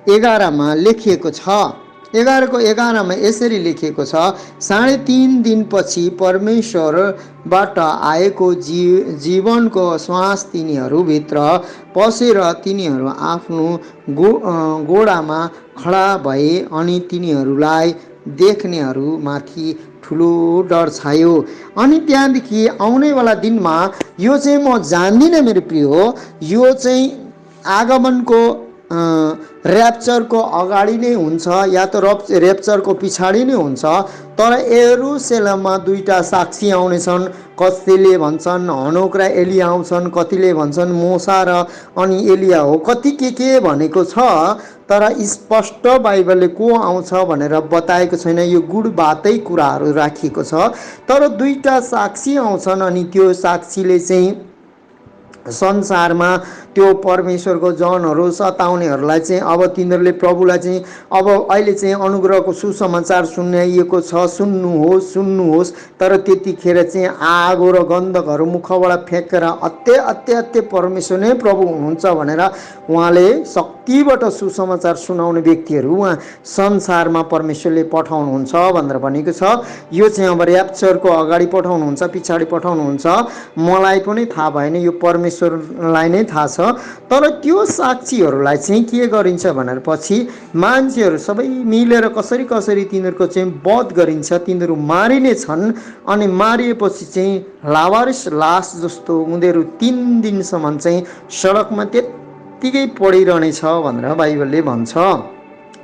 11:11 लेखिएको छ। 11:11 यसरी लेखिएको छ, 3.5 दिनपछि परमेश्वरबाट आएको जीवनको श्वास तिनीहरूभित्र पसेर तिनीहरू आफ्नो गोडामा खडा भए अनि तिनीहरूलाई देख्नेहरूमाथि ठुलो डर छायो। अनि त्यहाँदेखि आउनेवाला दिनमा, यो चाहिँ म जान्दिनँ मेरो प्रिय हो, यो चाहिँ आगमनको ऱ्याप्चरको अगाडि नै हुन्छ या त ऱ्याप्चरको पछाडि नै हुन्छ। तर यरुशलेममा 2टा साक्षी आउनेछन्। कतिले भन्छन् हनोक र एलिया आउँछन्, कतिले भन्छन् मूसा र अनि एलिया हो, कति के भनेको छ। तर स्पष्ट बाइबलले को आउँछ भनेर बताएको छैन। यो गुड बातै कुराहरू राखिएको छ। तर 2टा साक्षी आउँछन् अनि त्यो साक्षीले चाहिँ संसारमा त्यो परमेश्वरको जनहरू सताउनेहरूलाई चाहिँ अब तिनीहरूले प्रभुलाई चाहिँ अब अहिले चाहिँ अनुग्रहको सुसमाचार सुनाइएको छ, सुन्नुहोस्। तर त्यतिखेर चाहिँ आगो र गन्धकहरू मुखबाट फ्याँकेर अत्य परमेश्वर नै प्रभु हुनुहुन्छ भनेर उहाँले शक्तिबाट सुसमाचार सुनाउने व्यक्तिहरू उहाँ संसारमा परमेश्वरले पठाउनुहुन्छ भनेर भनेको छ। यो चाहिँ अब ऱ्याप्चरको अगाडि पठाउनुहुन्छ, पछाडि पठाउनुहुन्छ, मलाई पनि थाहा भएन, यो परमेश्वरलाई नै थाहा छ। तर त्यो साक्षीहरूलाई चाहिँ के गरिन्छ भनेर पछि मान्छेहरू सबै मिलेर कसरी तिनीहरूको चाहिँ वध गरिन्छ, तिनीहरू मारिने छन्। अनि मारिएपछि चाहिँ लावारिस लास जस्तो उनीहरू 3 दिनसम्म चाहिँ सडकमा त्यत्तिकै पडिरहनेछ भनेर बाइबलले भन्छ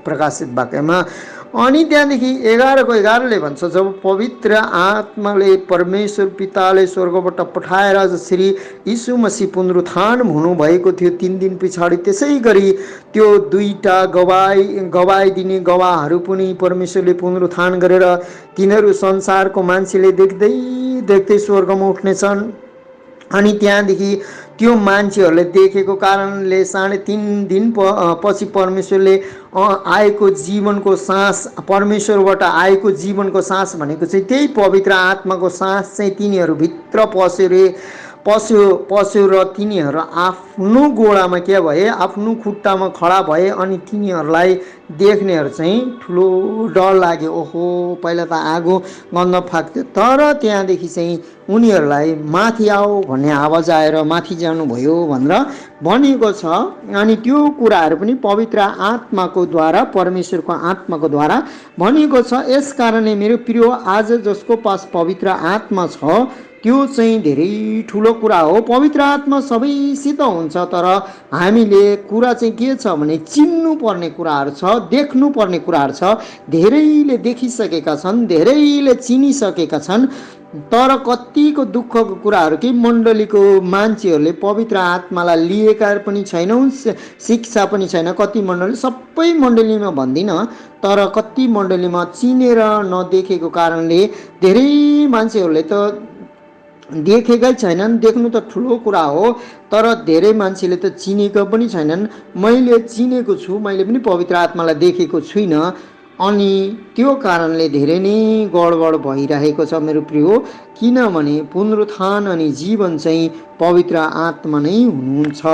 प्रकाशित वाक्यमा। अनि त्यहाँदेखि 11:11ले भन्छ, जब पवित्र आत्माले परमेश्वर पिताले स्वर्गबाट पठाएर जसरी यीशु मसीह पुनरुत्थान हुनुभएको थियो 3 दिन पछाडि, त्यसै गरी त्यो दुईटा गवाई दिने गवाहहरू पनि परमेश्वरले पुनरुत्थान गरेर तिनीहरू संसारको मान्छेले देख्दै देख्दै स्वर्गमा उठ्नेछन्। अनि त्यहाँदेखि त्यो मान्छेहरूले देखेको कारणले 3.5 दिन पछि परमेश्वरले आएको जीवनको सास, परमेश्वरबाट आएको जीवनको सास भनेको चाहिँ त्यही पवित्र आत्माको सास चाहिँ तिनीहरूभित्र पस्यो र तिनीहरू आफ्नो गोडामा के भए, आफ्नो खुट्टामा खडा भए। अनि तिनीहरूलाई देख्नेहरू चाहिँ ठुलो डर लाग्यो। ओहो, पहिला त आगो गन्ध फाक्थ्यो, तर त्यहाँदेखि चाहिँ उनीहरूलाई माथि आओ भन्ने आवाज आएर माथि जानुभयो भनेर भनिएको छ। अनि त्यो कुराहरू पनि पवित्र आत्माको द्वारा, परमेश्वरको आत्माको द्वारा भनिएको छ। यस कारणले मेरो प्रिय, आज जसको पास पवित्र आत्मा छ त्यो चाहिँ धेरै ठुलो कुरा हो। पवित्र आत्मा सबैसित हुन्छ, तर हामीले कुरा चाहिँ के छ भने चिन्नु पर्ने कुराहरू छ, देख्नु पर्ने कुराहरू छ। धेरैले देखिसकेका छन्, धेरैले चिनिसकेका छन्, तर कतिको दुःखको कुराहरू कि मण्डलीको मान्छेहरूले पवित्र आत्मालाई लिएका पनि छैनौँ, शिक्षा पनि छैन। कति मण्डली, सबै मण्डलीमा भन्दिनँ, तर कति मण्डलीमा चिनेर नदेखेको कारणले धेरै मान्छेहरूले त देखेकै छैनन्। देख्नु त ठुलो कुरा हो, तर धेरै मान्छेले त चिनेको पनि छैनन्। मैले चिनेको छु, मैले पनि पवित्र आत्मालाई देखेको छुइनँ। अनि त्यो कारणले धेरै नै गडबड भइरहेको छ मेरो प्रिय। किनभने पुनरुत्थान अनि जीवन चाहिँ पवित्र आत्मा नै हुनुहुन्छ।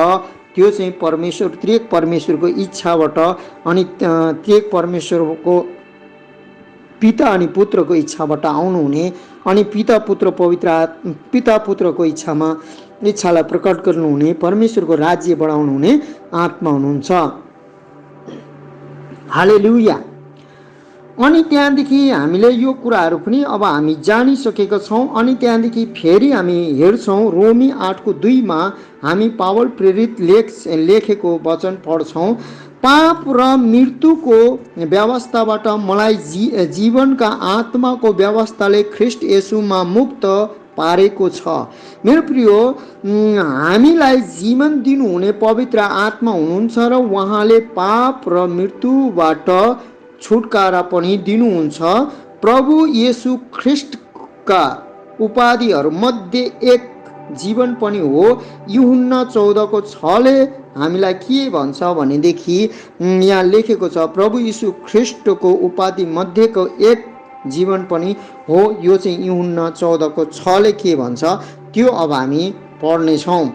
त्यो चाहिँ परमेश्वर, त्रिएक परमेश्वरको इच्छाबाट, अनि त्रिएक परमेश्वरको पिता अनि पुत्रको इच्छाबाट आउनुहुने, अनि पिता पुत्रको इच्छालाई प्रकट गर्नुहुने, परमेश्वरको राज्य बढाउनुहुने आत्मा हुनुहुन्छ। हालेलुया। अनि त्यहाँदेखि हामीले यो कुराहरू पनि अब हामी जानिसकेका छौँ। अनि त्यहाँदेखि फेरि हामी हेर्छौँ रोमी 8:2 हामी पावल प्रेरित लेखेको वचन पढ्छौँ। पाप र मृत्युको व्यवस्थाबाट मलाई जीवनका आत्माको व्यवस्थाले ख्रिस्ट येशूमा मुक्त पारेको छ। मेरो प्रिय, हामीलाई जीवन दिनुहुने पवित्र आत्मा हुनुहुन्छ र उहाँले पाप र मृत्युबाट छुटकारा पनि दिनुहुन्छ। प्रभु येशू ख्रिस्टका उपाधिहरूमध्ये एक जीवन पनि हो। यूहन्ना 14:6ले हामीलाई के भन्छ भनेदेखि यहाँ लेखेको छ, प्रभु यीशु ख्रिस्टको उपाधि मध्येको एक जीवन पनि हो। यो चाहिँ यूहन्ना 14:6ले के भन्छ त्यो अब हामी पढ्नेछौँ।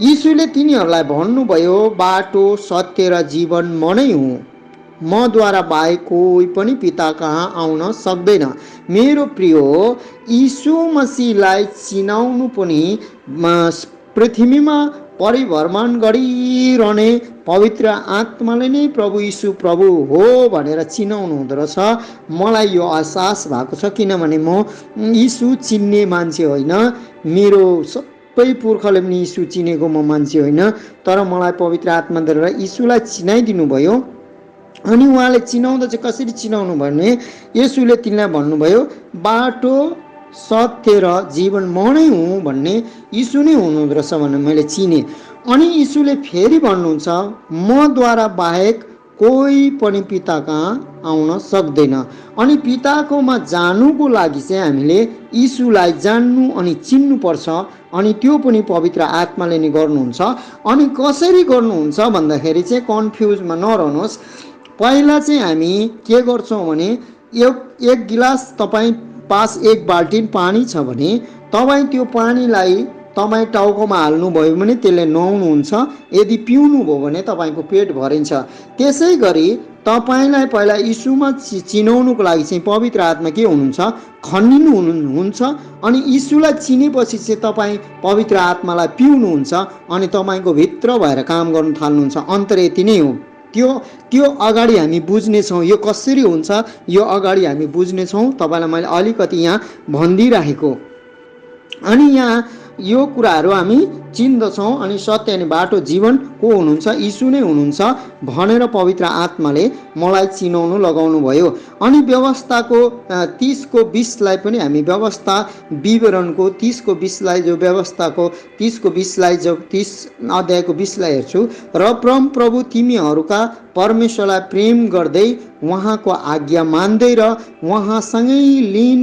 यीशुले तिनीहरूलाई भन्नुभयो, बाटो, सत्य र जीवन म नै हुँ। मद्वारा बाहेक कोही पनि पिता कहाँ आउन सक्दैन। मेरो प्रिय, यीशु मसीहलाई चिनाउनु पनि पृथ्वीमा परिभ्रमण गरिरहने पवित्र आत्माले नै प्रभु यीशु प्रभु हो भनेर चिनाउनु हुँदो रहेछ। मलाई यो आभास भएको छ, किनभने म यीशु चिन्ने मान्छे होइन। मेरो सबै पुर्खाले पनि यीशु चिनेको म मान्छे होइन, तर मलाई पवित्र आत्माद्वारा यीशुलाई चिनाइदिनु भयो। अनि उहाँले चिनाउँदा चाहिँ कसरी चिनाउनु भने येशूले तिनीलाई भन्नुभयो, बाटो, सत्य र जीवन म नै हुँ भन्ने यीशु नै हुनुहुँदो रहेछ भनेर मैले चिने। अनि यीशुले फेरि भन्नुहुन्छ, मद्वारा बाहेक कोही पनि पिता कहाँ आउन सक्दैन। अनि पिताकोमा जानुको लागि चाहिँ हामीले यीशुलाई जान्नु अनि चिन्नुपर्छ। अनि त्यो पनि पवित्र आत्माले नै गर्नुहुन्छ। अनि कसरी गर्नुहुन्छ भन्दाखेरि चाहिँ कन्फ्युजमा नरहनुहोस्। पहिला चाहिँ हामी के गर्छौँ भने एक गिलास तपाईँ पास एक बाल्टिन पानी छ भने तपाईँ त्यो पानीलाई तपाईँ टाउकोमा हाल्नुभयो भने त्यसले नुहाउनुहुन्छ। यदि पिउनुभयो भने तपाईँको पेट भरिन्छ। त्यसै गरी तपाईँलाई पहिला यीशुमा चिनाउनुको लागि चाहिँ पवित्र आत्मा के हुनुहुन्छ, खनिनु हुनुहुन्छ। अनि यीशुलाई चिनेपछि चाहिँ तपाईँ पवित्र आत्मालाई पिउनुहुन्छ अनि तपाईँको भित्र भएर काम गर्न थाल्नुहुन्छ। अन्तर यति नै हो। त्यो अगाडि हामी बुझ्नेछौँ यो कसरी हुन्छ, यो अगाडि हामी बुझ्नेछौँ। तपाईँलाई मैले अलिकति यहाँ भनिदिइराखेको। अनि यहाँ यो कुराहरू हामी चिन्दछौँ अनि सत्य अनि बाटो जीवन को हुनुहुन्छ, यीशु नै हुनुहुन्छ भनेर पवित्र आत्माले मलाई चिनाउनु लगाउनु भयो। अनि व्यवस्थाको 30:20 पनि हामी व्यवस्था विवरणको 30:20 जो व्यवस्थाको 30:20 जब 30 अध्यायको 20 हेर्छु, र परम प्रभु तिमीहरूका परमेश्वरलाई प्रेम गर्दै उहाँको आज्ञा मान्दै र उहाँसँगै लीन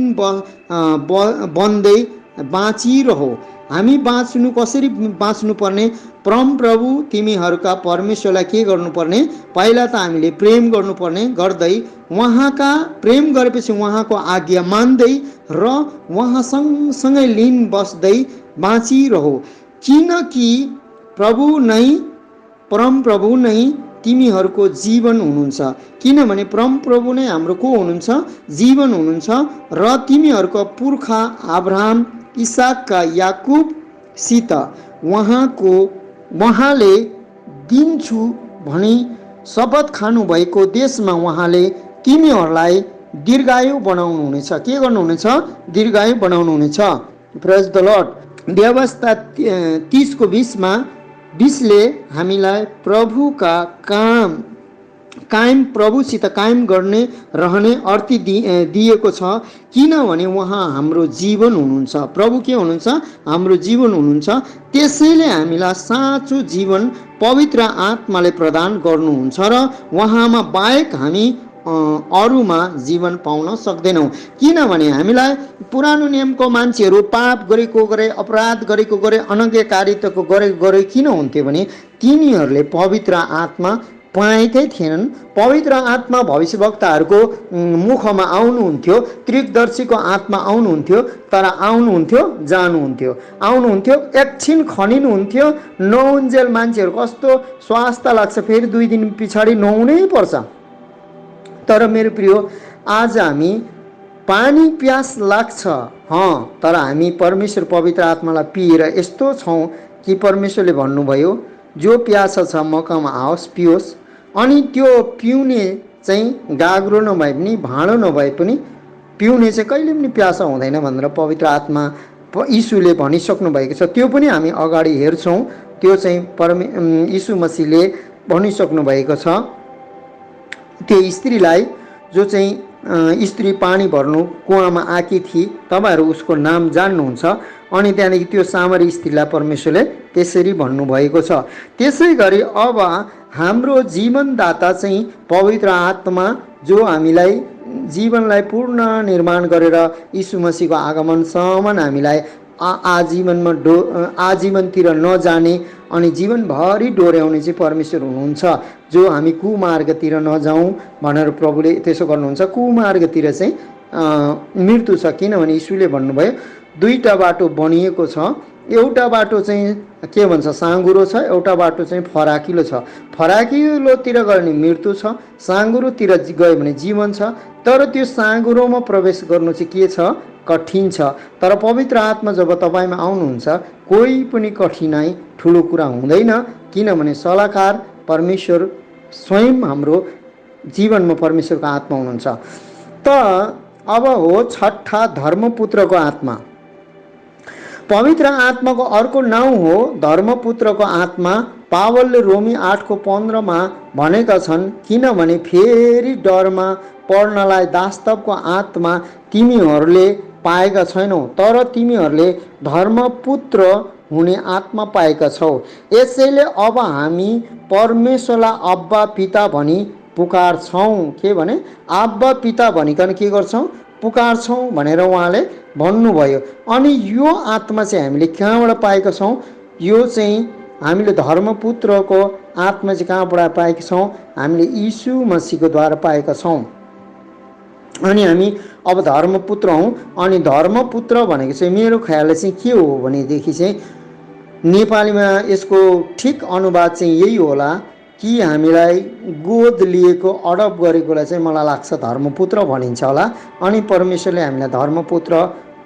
बन्दै बाँचिरहो। हामी बाँच्नु कसरी बाँच्नु पर्ने? परम प्रभु तिमीहरूका परमेश्वरलाई के गर्नुपर्ने? पहिला त हामीले प्रेम गर्नुपर्ने, गर्दै उहाँका प्रेम गरेपछि उहाँको आज्ञा मान्दै र उहाँ सँगसँगै लीन बस्दै बाँचिरहो। किनकि प्रभु नै परम प्रभु नै तिमीहरूको जीवन हुनुहुन्छ। किनभने परम प्रभु नै हाम्रो को हुनुहुन्छ? जीवन हुनुहुन्छ। र तिमीहरूको पुर्खा अब्राहम, इसाकका याकुबसित उहाँले दिन्छु भनी शपथ खानुभएको देशमा उहाँले तिमीहरूलाई दीर्घायु बनाउनुहुनेछ। के गर्नुहुनेछ? दीर्घायु बनाउनुहुनेछ। प्रेज द लर्ड। व्यवस्था 30:20 हामीलाई प्रभुका प्रभुसित कायम गर्ने रहने अर्ती दिएको छ। किनभने उहाँ हाम्रो जीवन हुनुहुन्छ। प्रभु के हुनुहुन्छ? हाम्रो जीवन हुनुहुन्छ। त्यसैले हामीलाई साँचो जीवन पवित्र आत्माले प्रदान गर्नुहुन्छ र उहाँमा बाहेक हामी अरूमा जीवन पाउन सक्दैनौँ। किनभने हामीलाई पुरानो नियमको मान्छेहरू पाप गरेको गरे, अपराध गरेको गरे, अनज्ञाकारिताको गरेको गरे किन हुन्थ्यो भने तिनीहरूले पवित्र आत्मा पाएकै थिएनन्। पवित्र आत्मा भविष्यवक्ताहरूको मुखमा आउनुहुन्थ्यो, त्रिकदर्शीको आत्मा आउनुहुन्थ्यो, तर आउनुहुन्थ्यो जानुहुन्थ्यो, आउनुहुन्थ्यो एकछिन खनिनुहुन्थ्यो, नहुन्जेल मान्छेहरू कस्तो स्वास्थ्य लाग्छ, फेरि 2 दिन पछाडि नुहाउनै पर्छ। तर मेरो प्रिय, आज हामी पानी प्यास लाग्छ, तर हामी परमेश्वर पवित्र आत्मालाई पिएर यस्तो छौँ कि परमेश्वरले भन्नुभयो जो प्यास छ मकमा आओस् पियोस्। अनि त्यो पिउने चाहिँ गाग्रो नभए पनि भाँडो नभए पनि पिउने चाहिँ कहिले पनि प्यासा हुँदैन भनेर पवित्र आत्मा यीशुले भनिसक्नु भएको छ। त्यो पनि हामी अगाडि हेर्छौँ। त्यो चाहिँ यीशु मसीहले भनिसक्नु भएको छ। त्यो स्त्रीलाई, जो चाहिँ स्त्री पानी भर्नु कुवामा आएकी थिए, तपाईँहरू उसको नाम जान्नुहुन्छ। अनि त्यहाँदेखि त्यो सामरी स्त्रीलाई परमेश्वरले त्यसरी भन्नुभएको छ। त्यसै गरी अब हाम्रो जीवनदाता चाहिँ पवित्र आत्मा, जो हामीलाई जीवनलाई पूर्ण निर्माण गरेर यीशु मसीहको आगमनसम्म हामीलाई आजीवनतिर नजाने अनि जीवनभरि डोर्याउने चाहिँ परमेश्वर हुनुहुन्छ। जो हामी कुमार्गतिर नजाउँ भनेर प्रभुले त्यसो गर्नुहुन्छ। कुमार्गतिर चाहिँ मृत्यु छ। किनभने यीशुले भन्नुभयो 2टा बाटो बनिएको छ। एउटा बाटो चाहिँ के भन्छ साँघुरो छ, एउटा बाटो चाहिँ फराकिलो छ। फराकिलोतिर गयो भने मृत्यु छ, साँघुरोतिर गयो भने जीवन छ। तर त्यो साँघुरोमा प्रवेश गर्नु चाहिँ के छ? कठिन छ। तर पवित्र आत्मा जब तपाईँमा आउनुहुन्छ, कोही पनि कठिनाइ ठुलो कुरा हुँदैन। किनभने सल्लाहकार परमेश्वर स्वयं हाम्रो जीवनमा परमेश्वरको आत्मा हुनुहुन्छ। त अब हो छठा धर्मपुत्रको आत्मा। पवित्र आत्माको अर्को नाउँ हो धर्मपुत्रको आत्मा। पावलले रोमी 8:15 भनेका छन्, किनभने फेरि डरमा पर्नलाई वास्तवको आत्मा तिमीहरूले पाएका छैनौ, तर तिमीहरूले धर्मपुत्र हुने आत्मा पाएका छौ। यसैले अब हामी परमेश्वरलाई अब्बा पिता भनी पुकार्छौँ। के भने? अब्बा पिता भनिकन के गर्छौँ? पुकार्छौँ भनेर उहाँले भन्नुभयो। अनि यो आत्मा चाहिँ हामीले कहाँबाट पाएका छौँ? यो चाहिँ हामीले धर्मपुत्रको आत्मा चाहिँ कहाँबाट पाएका छौँ? हामीले यीशु मसीहको द्वारा पाएका छौँ। अनि हामी अब धर्मपुत्र हौँ। अनि धर्मपुत्र भनेको चाहिँ मेरो ख्यालले चाहिँ के हो भनेदेखि चाहिँ नेपालीमा यसको ठिक अनुवाद चाहिँ यही होला कि हामीलाई गोद लिएको, अडप गरेकोलाई चाहिँ मलाई लाग्छ धर्मपुत्र भनिन्छ होला। अनि परमेश्वरले हामीलाई धर्मपुत्र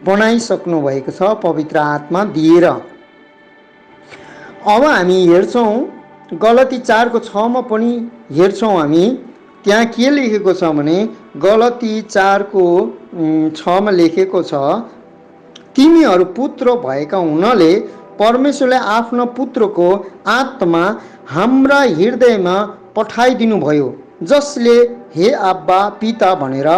बनाइसक्नु भएको छ पवित्र आत्मा दिएर। अब हामी हेर्छौँ गलती 4:6 पनि हेर्छौँ हामी। त्यहाँ के लेखेको छ भने गलती 4:6 लेखेको छ, तिमीहरू पुत्र भएका हुनाले परमेश्वरले आफ्नो पुत्रको आत्मा हाम्रा हृदयमा पठाइदिनु भयो, जसले हे आब्बा पिता भनेर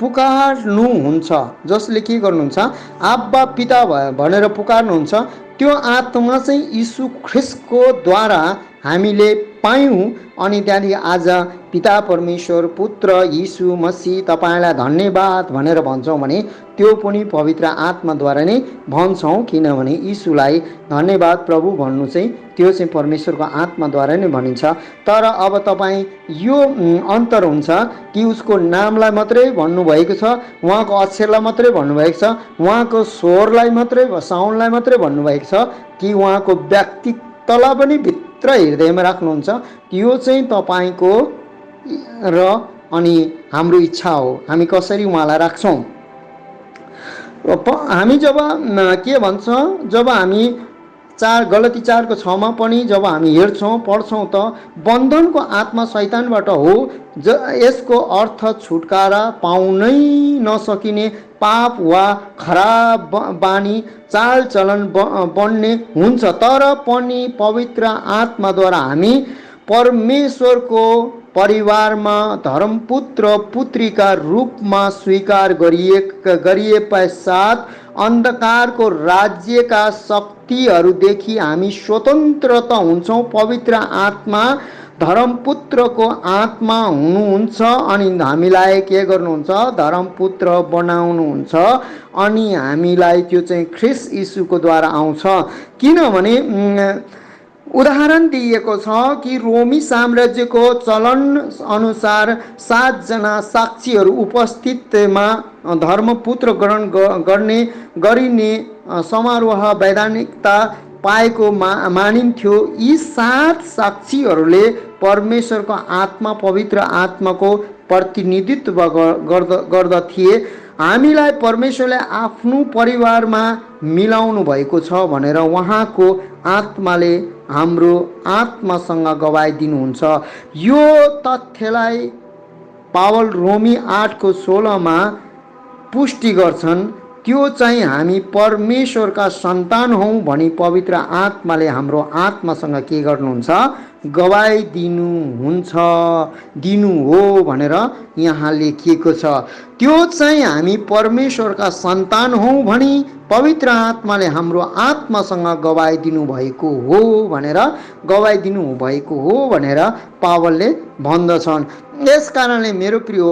पुकार्नुहुन्छ। जसले के गर्नुहुन्छ? आब्बा पिता भनेर पुकार्नुहुन्छ। त्यो आत्मा चाहिँ यीशु ख्रिस्टको द्वारा हामीले पायौँ। अनि त्यहाँदेखि आज पिता परमेश्वर, पुत्र यीशु मसीह तपाईँलाई धन्यवाद भनेर भन्छौँ भने त्यो पनि पवित्र आत्माद्वारा नै भन्छौँ। किनभने यीशुलाई धन्यवाद प्रभु भन्नु चाहिँ त्यो चाहिँ परमेश्वरको आत्माद्वारा नै भनिन्छ। तर अब तपाईँ यो अन्तर हुन्छ कि उसको नामलाई मात्रै भन्नुभएको छ, उहाँको अक्षरलाई मात्रै भन्नुभएको छ, उहाँको स्वरलाई मात्रै, साउन्डलाई मात्रै भन्नुभएको छ, कि उहाँको व्यक्तित्वलाई पनि भित्र हृदयमा राख्नुहुन्छ। त्यो चाहिँ तपाईँको र अनि हाम्रो इच्छा हो, हामी कसरी उहाँलाई राख्छौँ। हामी जब के भन्छ, जब हामी गलती 4 6 पनि जब हामी हेर्छौँ पढ्छौँ त बन्धनको आत्मा शैतानबाट हो, यसको अर्थ छुटकारा पाउनै नसकिने पाप वा खराब बानी चालचलन बन्ने हुन्छ। तर पनि पवित्र आत्माद्वारा हामी परमेश्वरको परिवारमा धर्मपुत्र पुत्रीका रूपमा स्वीकार गरिए पश्चात अन्धकारको राज्यका शक्तिहरूदेखि हामी स्वतन्त्रता हुन्छौँ। पवित्र आत्मा धर्मपुत्रको आत्मा हुनुहुन्छ अनि हामीलाई के गर्नुहुन्छ? धर्मपुत्र बनाउनुहुन्छ। अनि हामीलाई त्यो चाहिँ ख्रिस्ट यीशुको द्वारा आउँछ। किनभने उदाहरण दिएको छ कि रोमी साम्राज्यको चलन अनुसार 7 जना साक्षीहरू उपस्थितिमा धर्मपुत्र ग्रहण गरिने समारोह वैधानिकता पाएको मानिन्थ्यो। यी 7 साक्षीहरूले परमेश्वरको आत्मा, पवित्र आत्माको प्रतिनिधित्व गर्दथिए। हामीलाई परमेश्वरले आफ्नो परिवारमा मिलाउनु भएको छ भनेर उहाँको आत्माले हाम्रो आत्मासँग गवाई दिनुहुन्छ। यो तथ्यलाई पावल रोमी 8:16 पुष्टि गर्छन्। त्यो चाहिँ हामी परमेश्वरका सन्तान हौँ भनी पवित्र आत्माले हाम्रो आत्मासँग के गर्नुहुन्छ? गवाई दिनु हो भनेर यहाँ लेखिएको छ। त्यो चाहिँ हामी परमेश्वरका सन्तान हौँ भनी पवित्र आत्माले हाम्रो आत्मासँग गवाई दिनुभएको हो भनेर पावलले भन्दछन्। यस कारणले मेरो प्रिय,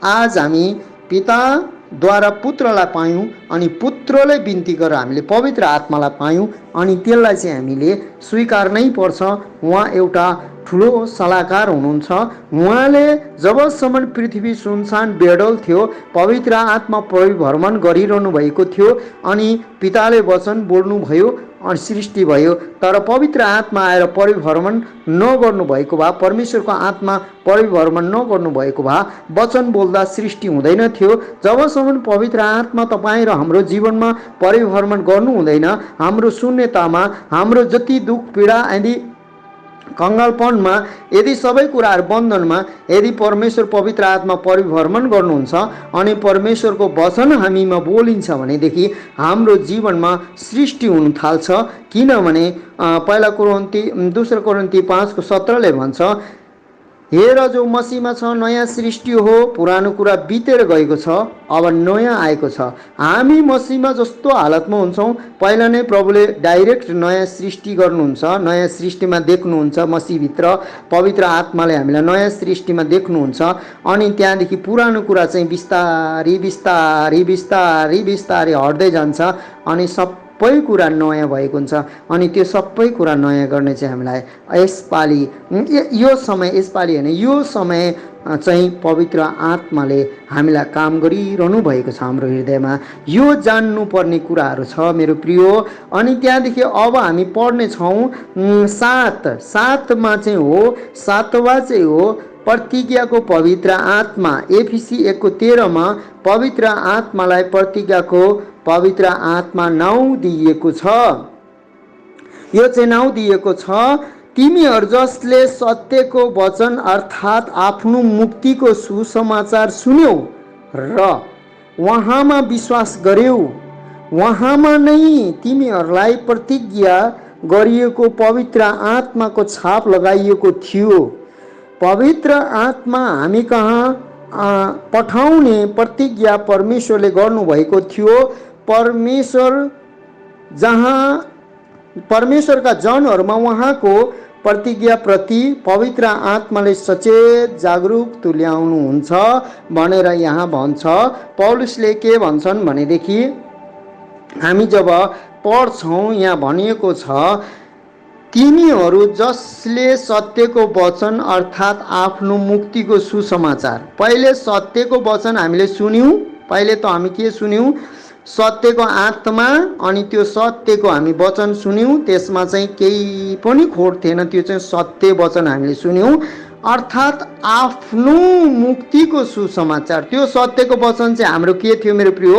आज हामी पिताद्वारा पुत्रलाई पायौँ अनि पुत्रले बिन्ती गरेर हामीले पवित्र आत्मालाई पायौँ अनि त्यसलाई चाहिँ हामीले स्वीकार नै पर्छ। उहाँ एउटा ठुलो सल्लाहकार हुनुहुन्छ। उहाँले जबसम्म पृथ्वी सुनसान बेडल थियो, पवित्र आत्मा परिभ्रमण गरिरहनु भएको थियो अनि पिताले वचन बोल्नुभयो अनि सृष्टि भयो। तर पवित्र आत्मा आएर परिभ्रमण नगर्नु भएको भए, परमेश्वरको आत्मा परिभ्रमण नगर्नु भएको भए वचन बोल्दा सृष्टि हुँदैन थियो। जबसम्म पवित्र आत्मा तपाईँ र हाम्रो जीवनमा परिभ्रमण गर्नु हुँदैन, हाम्रो शून्यतामा, हाम्रो जति दुख पीडा यदि कङ्गालपनमा, यदि सबै कुराहरू बन्धनमा यदि परमेश्वर पवित्र आत्मा परिभ्रमण गर्नुहुन्छ अनि परमेश्वरको वचन हामीमा बोलिन्छ भनेदेखि हाम्रो जीवनमा सृष्टि हुन थाल्छ। किनभने 2 कोरिन्थी 5:17 भन्छ, हेर जो मसीहमा छ नयाँ सृष्टि हो, पुरानो कुरा बितेर गएको छ, अब नयाँ आएको छ। हामी मसीहमा जस्तो हालतमा हुन्छौँ, पहिला नै प्रभुले डाइरेक्ट नयाँ सृष्टि गर्नुहुन्छ, नयाँ सृष्टिमा देख्नुहुन्छ। मसीहभित्र पवित्र आत्माले हामीलाई नयाँ सृष्टिमा देख्नुहुन्छ अनि त्यहाँदेखि पुरानो कुरा चाहिँ बिस्तारी बिस्तारी बिस्तारी बिस्तारी हट्दै जान्छ अनि सबै कुरा नयाँ भएको हुन्छ। अनि त्यो सबै कुरा नयाँ गर्ने चाहिँ हामीलाई यसपालि यो समय चाहिँ पवित्र आत्माले हामीलाई काम गरिरहनु भएको छ हाम्रो हृदयमा। यो जान्नुपर्ने कुराहरू छ मेरो प्रिय। अनि त्यहाँदेखि अब हामी पढ्ने छौँ 7मा चाहिँ हो, 7वां चाहिँ हो प्रतिज्ञाको पवित्र आत्मा। एफिसी 1:13 पवित्र आत्मालाई प्रतिज्ञाको पवित्र आत्मा नाउँ दिएको छ। यो चाहिँ नाउँ दिएको छ, तिमीहरू जसले सत्यको वचन अर्थात् आफ्नो मुक्तिको सुसमाचार सुन्यौ र उहाँमा विश्वास गर्यौ, वहाँमा नै तिमीहरूलाई प्रतिज्ञा गरिएको पवित्र आत्माको छाप लगाइएको थियो। पवित्र आत्मा हामी कहाँ पठाउने प्रतिज्ञा परमेश्वरले गर्नुभएको थियो। परमेश्वरका जनहरूमा उहाँको प्रतिज्ञाप्रति पवित्र आत्माले सचेत जागरुक तुल्याउनुहुन्छ भनेर यहाँ भन्छ। पौलुसले के भन्छन् भनेदेखि हामी जब पढ्छौँ यहाँ भनिएको छ, तिमीहरू जसले सत्यको वचन अर्थात् आफ्नो मुक्तिको सुसमाचार, पहिले सत्यको वचन हामीले सुन्यौँ। पहिले त हामी के सुन्यौँ? सत्यको आत्मा, अनि त्यो सत्यको हामी वचन सुन्यौँ। त्यसमा चाहिँ केही पनि खोट थिएन, त्यो चाहिँ सत्य वचन हामीले सुन्यौँ, अर्थात् आफ्नो मुक्तिको सुसमाचार। त्यो सत्यको वचन चाहिँ हाम्रो के थियो मेरो प्रिय?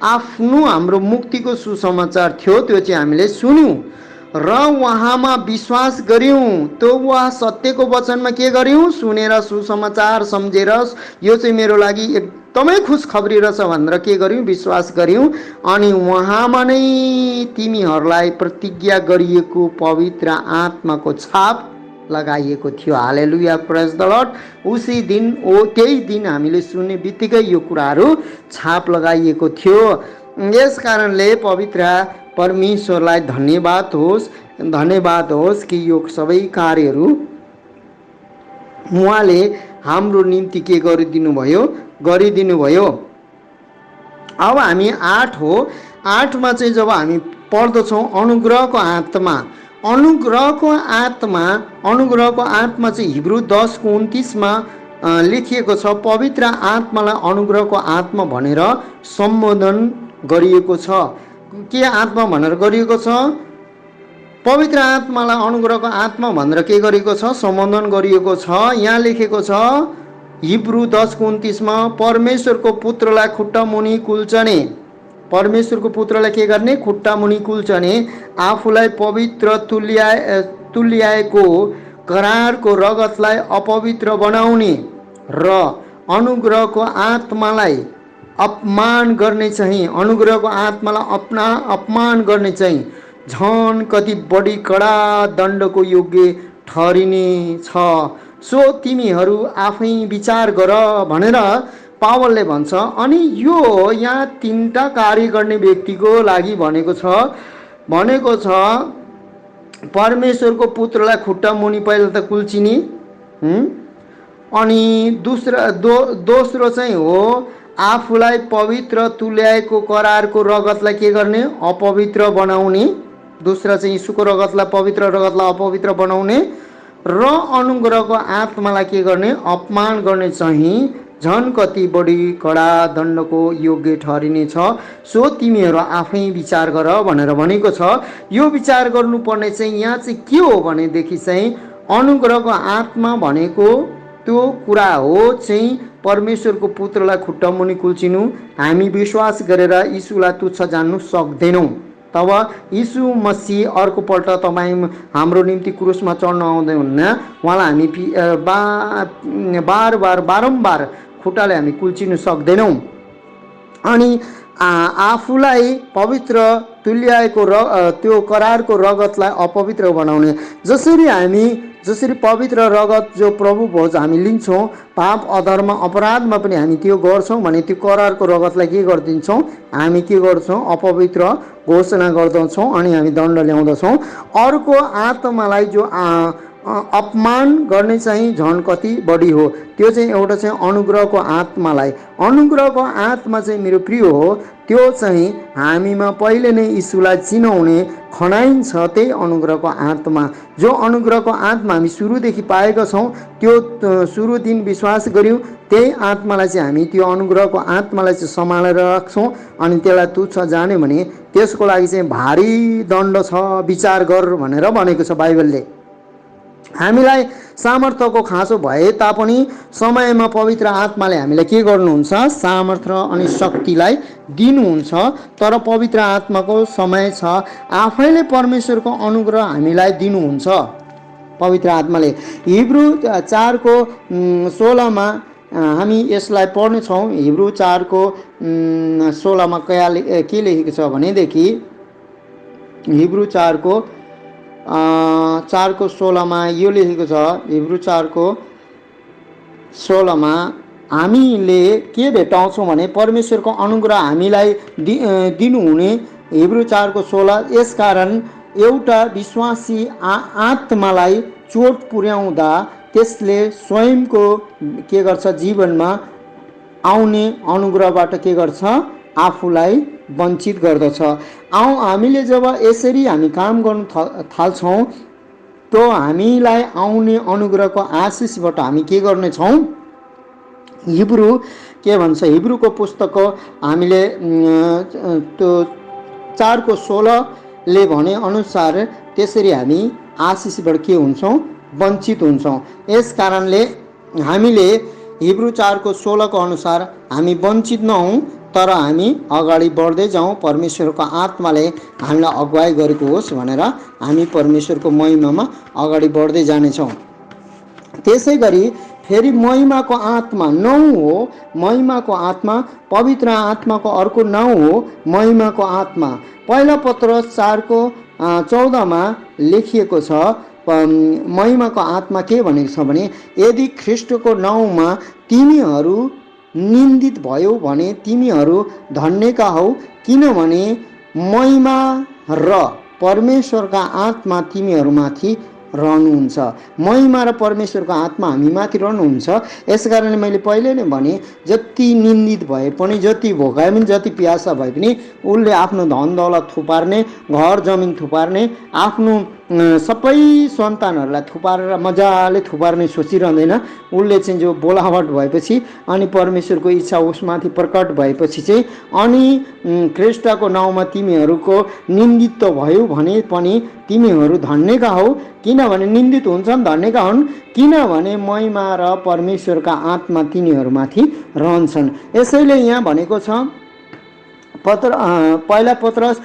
हाम्रो मुक्तिको सुसमाचार थियो। त्यो चाहिँ हामीले सुन्यौँ र उहाँमा विश्वास गऱ्यौँ। त्यो उहाँ सत्यको वचनमा के गऱ्यौँ? सुनेर सुसमाचार सम्झेर यो चाहिँ मेरो लागि एकदमै खुसखबरी रहेछ भनेर के गऱ्यौँ? विश्वास गऱ्यौँ। अनि उहाँमा नै तिमीहरूलाई प्रतिज्ञा गरिएको पवित्र आत्माको छाप लगाइएको थियो। हालेलुया, प्रेज द लर्ड। उसी दिन त्यही दिन हामीले सुन्ने बित्तिकै यो कुराहरू छाप लगाइएको थियो। यस कारणले पवित्र परमेश्वरलाई धन्यवाद होस् कि यो सबै कार्यहरू उहाँले हाम्रो निम्ति के गरिदिनु भयो। अब हामी 8मा चाहिँ जब हामी पढ्दछौँ अनुग्रहको आत्मा चाहिँ हिब्रू 10:29 लेखिएको छ। पवित्र आत्मालाई अनुग्रहको आत्मा भनेर सम्बोधन गरिएको छ। के आत्मा भनेर गरिएको छ? पवित्र आत्मालाई अनुग्रहको आत्मा भनेर के गरिएको छ? सम्बोधन गरिएको छ। यहाँ लेखेको छ हिब्रू 10:29 परमेश्वरको पुत्रलाई खुट्टा मुनि कुल्चने, परमेश्वरको पुत्रलाई के गर्ने? खुट्टा मुनि कुल्चने, आफूलाई पवित्र तुल्याएको करारको रगतलाई अपवित्र बनाउने र अनुग्रहको आत्मालाई अपमान गर्ने चाहिँ, अनुग्रहको आत्मालाई अपमान गर्ने चाहिँ झन् कति बढी कडा दण्डको योग्य ठहरिने छ। सो तिमीहरू आफै विचार गर भनेर पावलले भन्छ। अनि यो यहाँ 3टा कार्य गर्ने व्यक्तिको लागि भनेको छ परमेश्वरको पुत्रलाई खुट्टा मुनि पहिला त कुल्चिने, अनि दोस्रो चाहिँ हो आफूलाई पवित्र तुल्याएको करारको रगतलाई के गर्ने? अपवित्र बनाउने। दोस्रो चाहिँ यीशुको रगतलाई, पवित्र रगतलाई अपवित्र बनाउने र अनुग्रहको आत्मालाई के गर्ने? अपमान गर्ने चाहिँ झन् कति बढी कडा दण्डको योग्य ठहरिने छ। सो तिमीहरू आफै विचार गर भनेर भनेको छ। यो विचार गर्नुपर्ने चाहिँ यहाँ चाहिँ के हो भनेदेखि चाहिँ अनुग्रहको आत्मा भनेको त्यो कुरा हो चाहिँ परमेश्वरको पुत्रलाई खुट्टा मुनि कुल्चिनु। हामी विश्वास गरेर यीशुलाई तुच्छ जान्नु सक्दैनौँ। तब यीशु मसीह अर्कोपल्ट तपाईँ हाम्रो निम्ति क्रुसमा चढ्न आउँदै हुन्न, उहाँलाई हामी बारम्बार खुट्टाले हामी कुल्चिनु सक्दैनौँ। अनि आफूलाई पवित्र तुल्याएको त्यो करारको रगतलाई अपवित्र बनाउने। जसरी पवित्र रगत जो प्रभु भोज हामी लिन्छौँ, पाप अधर्म अपराधमा पनि हामी त्यो गर्छौँ भने त्यो करारको रगतलाई के गरिदिन्छौँ? हामी के गर्छौँ? अपवित्र घोषणा गर्दछौँ अनि हामी दण्ड ल्याउँदछौँ। अर्को आत्मालाई जो अपमान गर्ने चाहिँ झन् कति बढी हो। त्यो चाहिँ एउटा चाहिँ अनुग्रहको आत्मालाई, अनुग्रहको आत्मा चाहिँ मेरो प्रिय हो, त्यो चाहिँ हामीमा पहिले नै यीशुलाई चिनाउने खनाइन्छ। त्यही अनुग्रहको आत्मा, जो अनुग्रहको आत्मा हामी सुरुदेखि पाएका छौँ, त्यो सुरु दिन विश्वास गऱ्यौँ, त्यही आत्मालाई चाहिँ हामी, त्यो अनुग्रहको आत्मालाई चाहिँ सम्हालेर राख्छौँ अनि त्यसलाई तुच्छ जाने भने त्यसको लागि चाहिँ भारी दण्ड छ, विचार गर भनेर भनेको छ बाइबलले। हामीलाई सामर्थ्यको खाँचो भए तापनि समयमा पवित्र आत्माले हामीलाई के गर्नुहुन्छ? सामर्थ्य अनि शक्तिलाई दिनुहुन्छ। तर पवित्र आत्माको समय छ, आफैले परमेश्वरको अनुग्रह हामीलाई दिनुहुन्छ पवित्र आत्माले। हिब्रू 4:16 हामी यसलाई पढ्नेछौँ। हिब्रू 4को 16मा के लेखेको छ भनेदेखि हिब्रू 4को 16मा यो लेखेको छ। हिब्रू 4को 16मा हामीले के भेटाउँछौँ भने परमेश्वरको अनुग्रह हामीलाई दिनुहुने। हिब्रू 4को 16, यसकारण एउटा विश्वासी आत्मालाई चोट पुर्याउँदा त्यसले स्वयंको के गर्छ, जीवनमा आउने अनुग्रहबाट के गर्छ, आफूलाई वञ्चित गर्दछ। हामीले जब यसरी हामी काम गर्न थाल्छौँ तो हामीलाई आउने अनुग्रहको आशिषबाट हामी के गर्नेछौँ। हिब्रू के भन्छ, हिब्रूको पुस्तकको हामीले त्यो 4को 16ले भने अनुसार त्यसरी हामी आशिषबाट के हुन्छौँ, वञ्चित हुन्छौँ। यस कारणले हामीले हिब्रू 4को 16को अनुसार हामी वञ्चित नहौँ, तर हामी अगाडि बढ्दै जाउँ। परमेश्वरको आत्माले हामीलाई अगुवाई गरेको होस् भनेर हामी परमेश्वरको महिमामा अगाडि बढ्दै जानेछौँ। त्यसै गरी फेरि महिमाको आत्मा नाउँ हो। महिमाको आत्मा पवित्र आत्माको अर्को नाउँ हो महिमाको आत्मा। पहिला पत्रस 4को 14मा लेखिएको छ। महिमाको आत्मा के भनेको छ भने, यदि ख्रीष्टको नाउँमा तिमीहरू निन्दित भयो भने तिमीहरू धन्यका हौ, किनभने महिमा र परमेश्वरका आत्मा तिमीहरूमाथि रहनुहुन्छ। महिमा र परमेश्वरको आत्मा हामीमाथि रहनुहुन्छ। यसकारणले मैले पहिले नै भने, जति निन्दित भए पनि, जति भोकाए पनि, जति प्यासा भए पनि उसले आफ्नो धन दौलत थुपार्ने, घर जमिन थुपार्ने, आफ्नो सबै सन्तानहरूलाई थुपारेर मजाले थुपार्ने सोचिरहँदैन। उसले चाहिँ जो बोलावट भएपछि अनि परमेश्वरको इच्छा उसमाथि प्रकट भएपछि चाहिँ अनि ख्रीष्टको नाउँमा तिमीहरूको निन्दित भयो भने पनि तिमीहरू धन्यका हौ, किनभने निन्दित हुन्छन्, धन्यका हुन्, किनभने महिमा र परमेश्वरका आत्मा तिनीहरूमाथि रहन्छन्। यसैले यहाँ भनेको छ पहिला पत्रस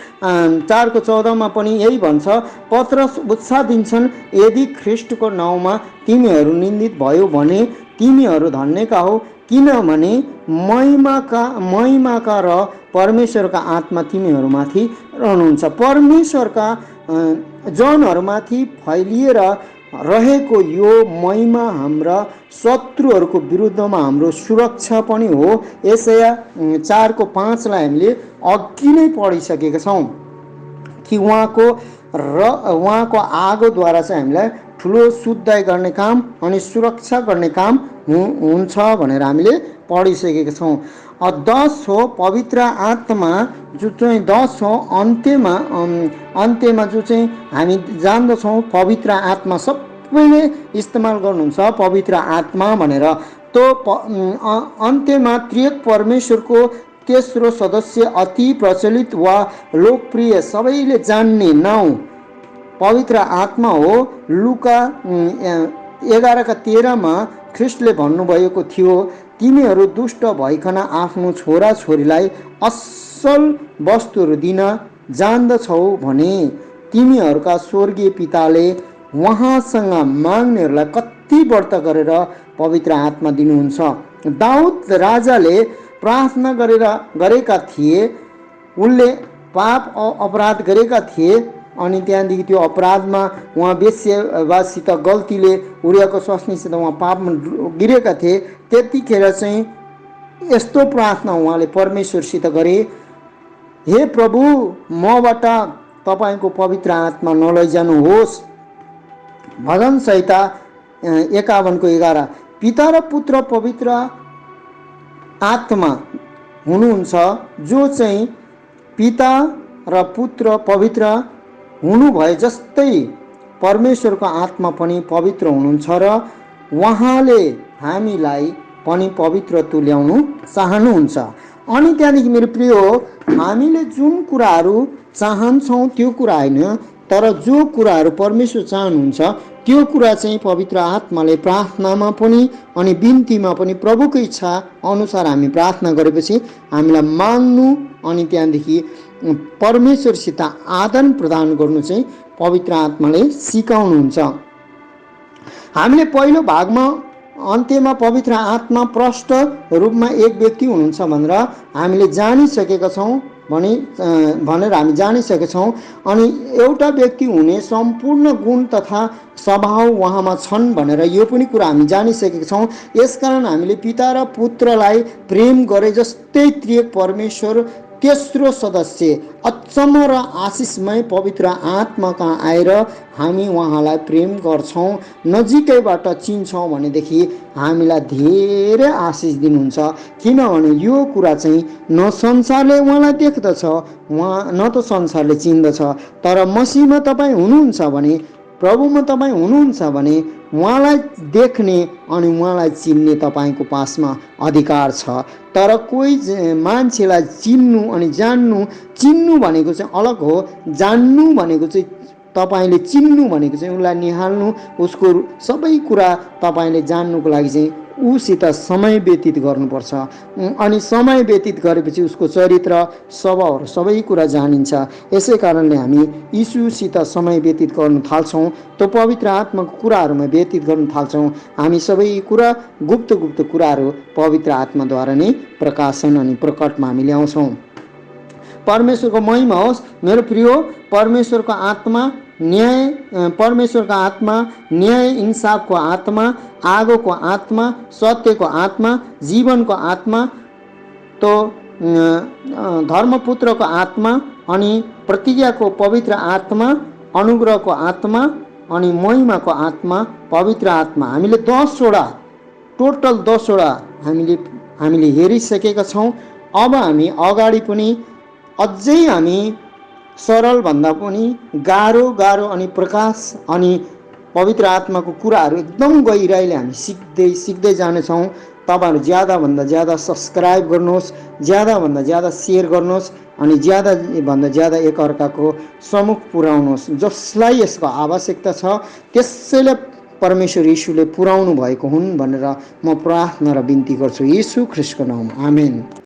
4को 14मा पनि यही भन्छ। पत्रस उत्साह दिन्छन्, यदि ख्रीष्टको नाउँमा तिमीहरू निन्दित भयो भने तिमीहरू धन्यका हौ, किनभने महिमाका र परमेश्वरका आत्मा तिमीहरूमाथि रहनुहुन्छ। परमेश्वरका जनहरूमाथि फैलिएर रहेको यो महिमा हाम्रा शत्रुहरूको विरुद्धमा हाम्रो सुरक्षा पनि हो। यसैया 4को 5लाई हामीले अघि नै पढिसकेका छौँ कि उहाँको आगोद्वारा चाहिँ हामीलाई ठुलो शुद्धाइ गर्ने काम अनि सुरक्षा गर्ने काम हुन्छ भनेर हामीले पढिसकेका छौँ। 10 हो पवित्र आत्मा, जो चाहिँ 10 हो अन्त्यमा जो चाहिँ हामी जान्दछौँ पवित्र आत्मा सबैले इस्तेमाल गर्नुहुन्छ पवित्र आत्मा भनेर। तो अन्त्यमा त्रिएक परमेश्वरको तेस्रो सदस्य अति प्रचलित वा लोकप्रिय सबैले जान्ने नाउँ पवित्र आत्मा हो। लुका 11:13मा ख्रीष्टले भन्नुभएको थियो, तिमीहरू दुष्ट भइकन आफ्नो छोरा छोरीलाई असल वस्तुहरू दिन जान्दछौ भने तिमीहरूका स्वर्गीय पिताले उहाँसँग माग्नेहरूलाई कति व्रत गरेर पवित्र आत्मा दिनुहुन्छ। दाउद राजाले प्रार्थना गरेका थिए, उनले पाप अपराध गरेका थिए अनि त्यहाँदेखि त्यो अपराधमा उहाँ वेश्यावासित गल्तीले उरियाको स्वास्नीसित उहाँ पापमा गिरेका थिए। त्यतिखेर चाहिँ यस्तो प्रार्थना उहाँले परमेश्वरसित गरे, हे प्रभु मबाट तपाईँको पवित्र आत्मा नलैजानुहोस्। भजन संहिता 51:11। पिता र पुत्र पवित्र आत्मा हुनुहुन्छ, जो चाहिँ पिता र पुत्र पवित्र हुनुभए जस्तै परमेश्वरको आत्मा पनि पवित्र हुनुहुन्छ र उहाँले हामीलाई पनि पवित्र तुल्याउनु चाहनुहुन्छ। अनि त्यहाँदेखि मेरो प्रिय हो, हामीले जुन कुराहरू चाहन्छौँ त्यो कुरा होइन, तर जो कुराहरू परमेश्वर चाहनुहुन्छ त्यो कुरा चाहिँ पवित्र आत्माले प्रार्थनामा पनि अनि बिन्तीमा पनि प्रभुको इच्छा अनुसार हामी प्रार्थना गरेपछि हामीलाई माग्नु अनि त्यहाँदेखि परमेश्वरसित आदान प्रदान गर्नु चाहिँ पवित्र आत्माले सिकाउनुहुन्छ। हामीले पहिलो भागमा अन्त्यमा पवित्र आत्मा प्रष्ट रूपमा एक व्यक्ति हुनुहुन्छ भनेर हामीले जानिसकेका छौँ भनेर हामी जानिसकेका छौँ। अनि एउटा व्यक्ति हुने सम्पूर्ण गुण तथा स्वभाव उहाँमा छन् भनेर यो पनि कुरा हामी जानिसकेका छौँ। यसकारण हामीले पिता र पुत्रलाई प्रेम गरे जस्तै त्रिएक परमेश्वर तेस्रो सदस्य अचम्म र आशिषमय पवित्र आत्मा कहाँ आएर हामी उहाँलाई प्रेम गर्छौँ, नजिकैबाट चिन्छौँ भनेदेखि हामीलाई धेरै आशिष दिनुहुन्छ। किनभने यो कुरा चाहिँ न संसारले उहाँलाई देख्दछ, न त संसारले चिन्दछ, तर मसीहमा तपाईँ हुनुहुन्छ भने, प्रभुमा तपाईँ हुनुहुन्छ भने उहाँलाई देख्ने अनि उहाँलाई चिन्ने तपाईँको पासमा अधिकार छ। तर कोही मान्छेलाई चिन्नु अनि जान्नु, चिन्नु भनेको चाहिँ अलग हो, जान्नु भनेको चाहिँ तपाईले चिन्नु भनेको चाहिँ उसलाई निहाल्नु, उसको सबै कुरा तपाईले जान्नुको लागि चाहिँ उसित समय व्यतीत गर्नुपर्छ। अनि समय व्यतीत गरेपछि उसको चरित्र, स्वभावहरू सबै कुरा जानिन्छ। यसै कारणले हामी यीशुसित समय व्यतीत गर्न थाल्छौँ, त्यो पवित्र आत्माको कुराहरूमा व्यतीत गर्न थाल्छौँ। हामी सबै कुरा गुप्त गुप्त कुराहरू पवित्र आत्माद्वारा नै प्रकाशन अनि प्रकटमा हामी ल्याउँछौँ। परमेश्वरको महिमा होस्। मेरो प्रिय, परमेश्वरको आत्मा न्याय इन्साफको आत्मा, आगोको आत्मा, सत्यको आत्मा, जीवनको आत्मा, तो धर्मपुत्रको आत्मा अनि प्रतिज्ञाको पवित्र आत्मा, अनुग्रहको आत्मा अनि महिमाको आत्मा, पवित्र आत्मा, हामीले 10 वटा टोटल 10 वटा हामीले हेरिसकेका छौँ। अब हामी अगाडि पनि अझै हामी सरल भन्दा पनि गाह्रो अनि प्रकाश अनि पवित्र आत्माको कुराहरू एकदम गहिराइले हामी सिक्दै जानेछौँ। तपाईहरु ज्यादाभन्दा ज्यादा सब्स्क्राइब गर्नुहोस्, ज्यादाभन्दा ज्यादा सेयर गर्नुहोस् अनि ज्यादाभन्दा ज्यादा एकअर्काको सम्मुख पुर्याउनुहोस्। जसलाई यसको आवश्यकता छ त्यसैले परमेश्वर यीशुले पुर्याउनु भएको हुन् भनेर म प्रार्थना र बिन्ती गर्छु, येशू ख्रीष्टको नाममा, आमेन।